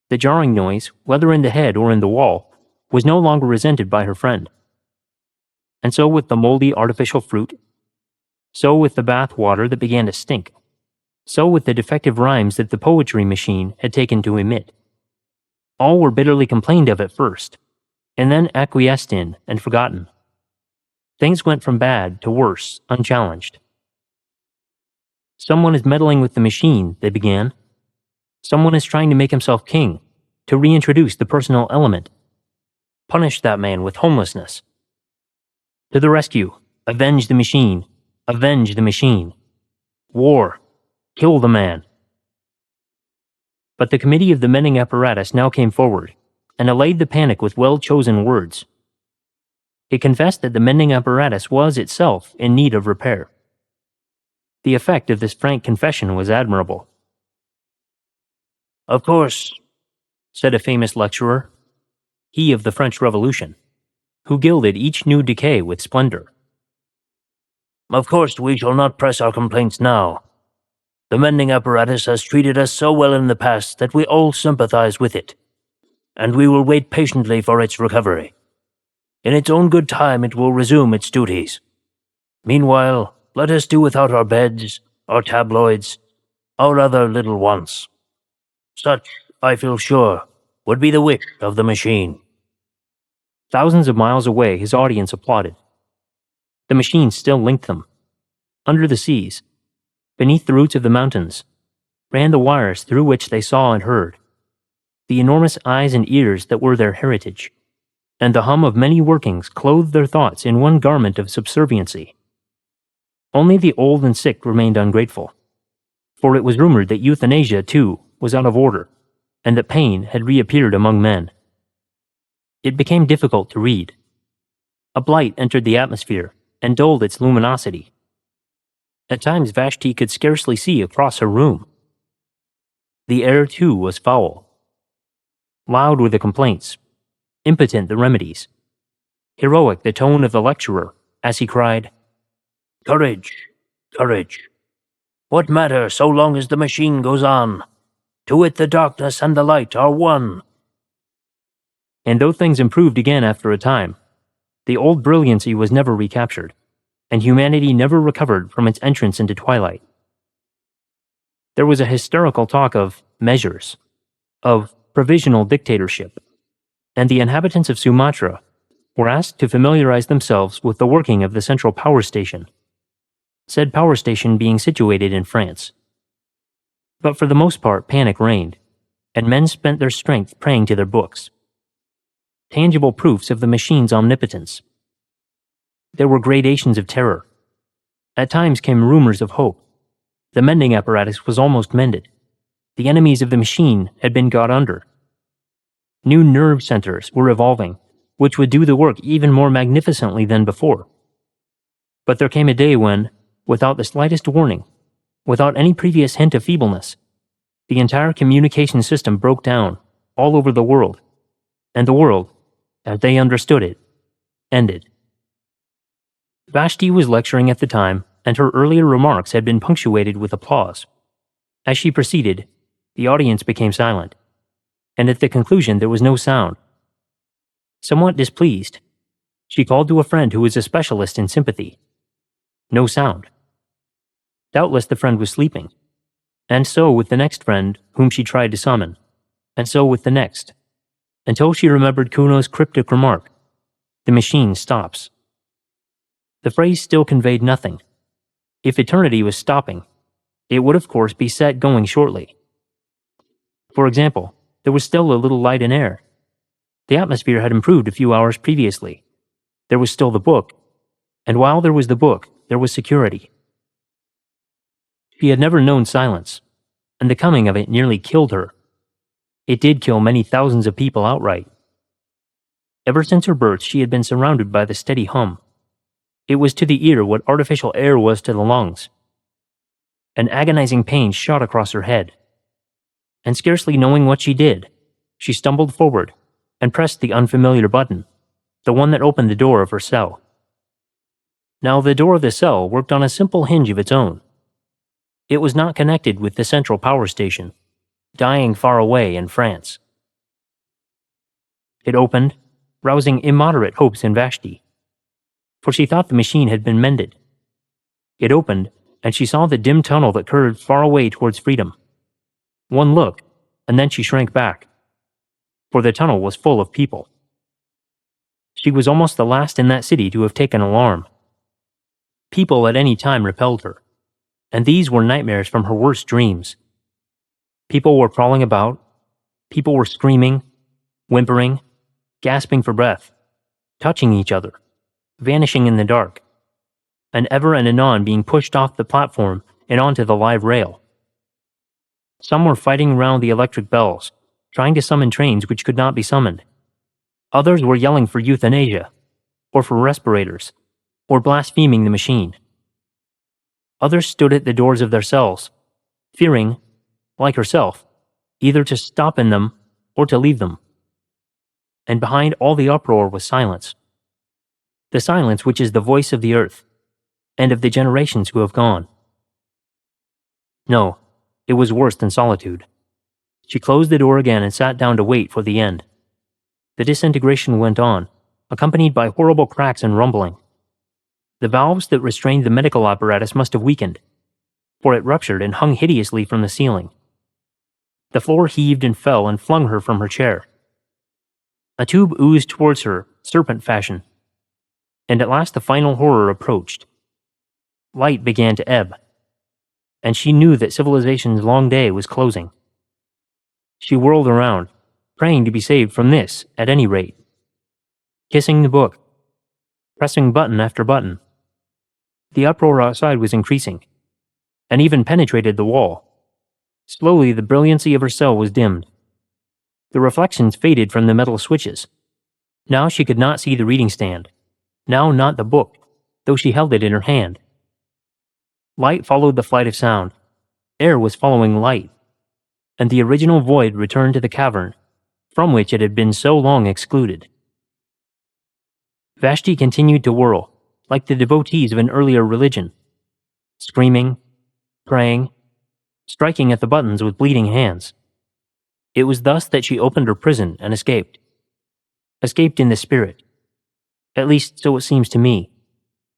The jarring noise, whether in the head or in the wall, was no longer resented by her friend. And so with the moldy artificial fruit, so with the bath water that began to stink, so with the defective rhymes that the poetry machine had taken to emit. All were bitterly complained of at first, and then acquiesced in and forgotten. Things went from bad to worse, unchallenged. Someone is meddling with the machine, they began. Someone is trying to make himself king, to reintroduce the personal element. Punish that man with homelessness. To the rescue, avenge the machine, avenge the machine. War, kill the man. But the committee of the Mending Apparatus now came forward, and allayed the panic with well-chosen words. It confessed that the Mending Apparatus was itself in need of repair. The effect of this frank confession was admirable. Of course, said a famous lecturer, he of the French Revolution, who gilded each new decay with splendor. Of course, we shall not press our complaints now. The Mending Apparatus has treated us so well in the past that we all sympathize with it, and we will wait patiently for its recovery. In its own good time it will resume its duties. Meanwhile, let us do without our beds, our tabloids, our other little wants. Such, I feel sure, would be the wish of the machine. Thousands of miles away, his audience applauded. The machine still linked them. Under the seas, beneath the roots of the mountains, ran the wires through which they saw and heard, the enormous eyes and ears that were their heritage, and the hum of many workings clothed their thoughts in one garment of subserviency. Only the old and sick remained ungrateful, for it was rumored that euthanasia, too, was out of order, and that pain had reappeared among men. It became difficult to read. A blight entered the atmosphere and dulled its luminosity. At times Vashti could scarcely see across her room. The air, too, was foul. Loud were the complaints, impotent the remedies, heroic the tone of the lecturer as he cried, "Courage, courage. What matter so long as the machine goes on? To it the darkness and the light are one." And though things improved again after a time, the old brilliancy was never recaptured, and humanity never recovered from its entrance into twilight. There was a hysterical talk of measures, of provisional dictatorship, and the inhabitants of Sumatra were asked to familiarize themselves with the working of the central power station, said power station being situated in France. But for the most part panic reigned, and men spent their strength praying to their books. Tangible proofs of the machine's omnipotence. There were gradations of terror. At times came rumors of hope. The mending apparatus was almost mended. The enemies of the machine had been got under. New nerve centers were evolving, which would do the work even more magnificently than before. But there came a day when, without the slightest warning, without any previous hint of feebleness, the entire communication system broke down all over the world, and the world, as they understood it, ended. Vashti was lecturing at the time, and her earlier remarks had been punctuated with applause. As she proceeded, the audience became silent, and at the conclusion there was no sound. Somewhat displeased, she called to a friend who was a specialist in sympathy. No sound. Doubtless the friend was sleeping, and so with the next friend whom she tried to summon, and so with the next, until she remembered Kuno's cryptic remark, "The machine stops." The phrase still conveyed nothing. If eternity was stopping, it would of course be set going shortly. For example, there was still a little light and air. The atmosphere had improved a few hours previously. There was still the book, and while there was the book, there was security. She had never known silence, and the coming of it nearly killed her. It did kill many thousands of people outright. Ever since her birth, she had been surrounded by the steady hum. It was to the ear what artificial air was to the lungs. An agonizing pain shot across her head, and scarcely knowing what she did, she stumbled forward and pressed the unfamiliar button, the one that opened the door of her cell. Now the door of the cell worked on a simple hinge of its own. It was not connected with the central power station, dying far away in France. It opened, rousing immoderate hopes in Vashti, for she thought the machine had been mended. It opened, and she saw the dim tunnel that curved far away towards freedom. One look, and then she shrank back, for the tunnel was full of people. She was almost the last in that city to have taken alarm. People at any time repelled her, and these were nightmares from her worst dreams. People were crawling about, people were screaming, whimpering, gasping for breath, touching each other, vanishing in the dark, and ever and anon being pushed off the platform and onto the live rail. Some were fighting around the electric bells, trying to summon trains which could not be summoned. Others were yelling for euthanasia, or for respirators, or blaspheming the machine. Others stood at the doors of their cells, fearing, like herself, either to stop in them or to leave them. And behind all the uproar was silence. The silence which is the voice of the earth, and of the generations who have gone. No, it was worse than solitude. She closed the door again and sat down to wait for the end. The disintegration went on, accompanied by horrible cracks and rumbling. The valves that restrained the medical apparatus must have weakened, for it ruptured and hung hideously from the ceiling. The floor heaved and fell and flung her from her chair. A tube oozed towards her, serpent fashion, and at last the final horror approached. Light began to ebb, and she knew that civilization's long day was closing. She whirled around, praying to be saved from this at any rate. Kissing the book, pressing button after button. The uproar outside was increasing, and even penetrated the wall. Slowly the brilliancy of her cell was dimmed. The reflections faded from the metal switches. Now she could not see the reading stand. Now not the book, though she held it in her hand. Light followed the flight of sound. Air was following light, and the original void returned to the cavern, from which it had been so long excluded. Vashti continued to whirl, like the devotees of an earlier religion, screaming, praying, striking at the buttons with bleeding hands. It was thus that she opened her prison and escaped. Escaped in the spirit. At least so it seems to me,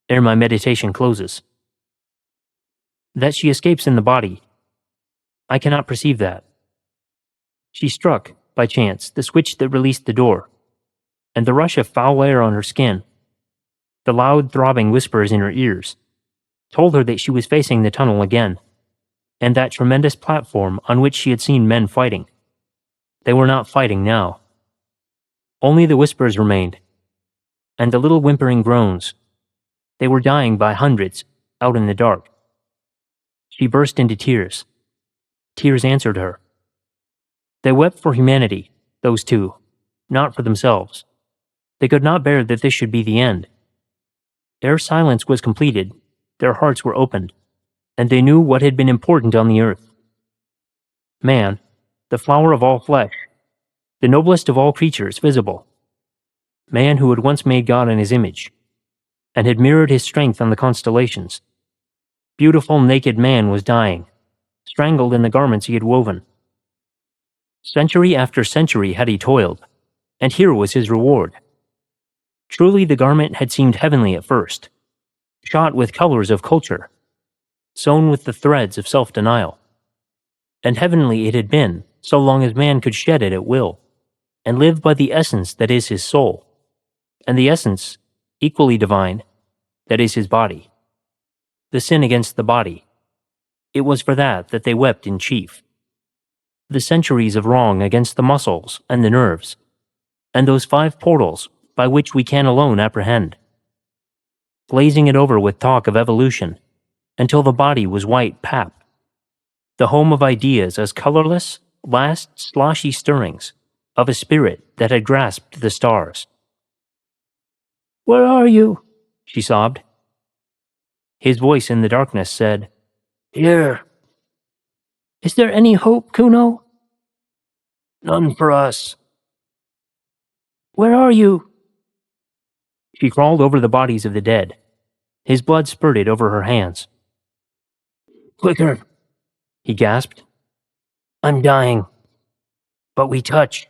ere my meditation closes. That she escapes in the body, I cannot perceive that. She struck, by chance, the switch that released the door, and the rush of foul air on her skin, the loud throbbing whispers in her ears, told her that she was facing the tunnel again, and that tremendous platform on which she had seen men fighting. They were not fighting now. Only the whispers remained, and the little whimpering groans. They were dying by hundreds, out in the dark. She burst into tears. Tears answered her. They wept for humanity, those two, not for themselves. They could not bear that this should be the end. Ere silence was completed, their hearts were opened, and they knew what had been important on the earth. Man, the flower of all flesh, the noblest of all creatures visible. Man who had once made God in his image, and had mirrored his strength on the constellations. Beautiful naked man was dying, strangled in the garments he had woven. Century after century had he toiled, and here was his reward. Truly the garment had seemed heavenly at first, shot with colors of culture, sewn with the threads of self-denial. And heavenly it had been, so long as man could shed it at will, and live by the essence that is his soul. And the essence, equally divine, that is his body. The sin against the body. It was for that they wept in chief. The centuries of wrong against the muscles and the nerves, and those 5 portals by which we can alone apprehend. Glazing it over with talk of evolution, until the body was white pap, the home of ideas as colorless, last sloshy stirrings of a spirit that had grasped the stars. "Where are you?" she sobbed. His voice in the darkness said, "Here." "Is there any hope, Kuno?" "None for us." "Where are you?" She crawled over the bodies of the dead. His blood spurted over her hands. "Quicker," he gasped. "I'm dying. But we touch.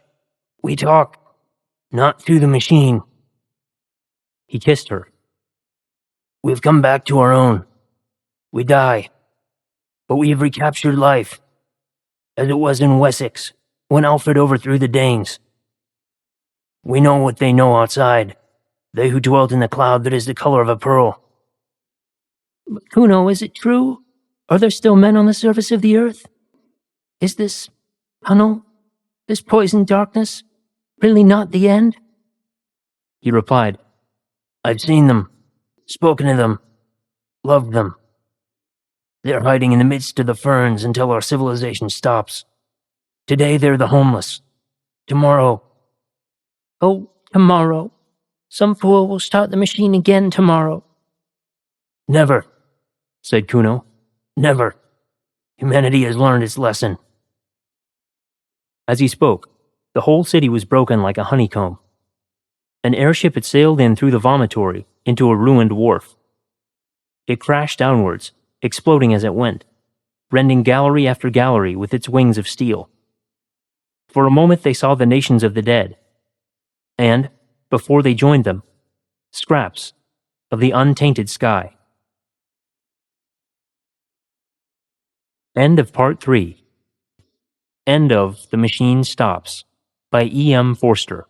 We talk. Not through the machine." He kissed her. "We've come back to our own. We die. But we have recaptured life, as it was in Wessex, when Alfred overthrew the Danes. We know what they know outside, they who dwelt in the cloud that is the color of a pearl." "But Kuno, is it true? Are there still men on the surface of the earth? Is this tunnel, this poisoned darkness, really not the end?" He replied, "I've seen them, spoken to them, loved them. They're hiding in the midst of the ferns until our civilization stops. Today they're the homeless. Tomorrow..." "Oh, tomorrow. Some fool will start the machine again tomorrow." "Never," said Kuno. "Never. Humanity has learned its lesson." As he spoke, the whole city was broken like a honeycomb. An airship had sailed in through the vomitory into a ruined wharf. It crashed downwards, exploding as it went, rending gallery after gallery with its wings of steel. For a moment they saw the nations of the dead, and, before they joined them, scraps of the untainted sky. End of Part 3. End of The Machine Stops by E. M. Forster.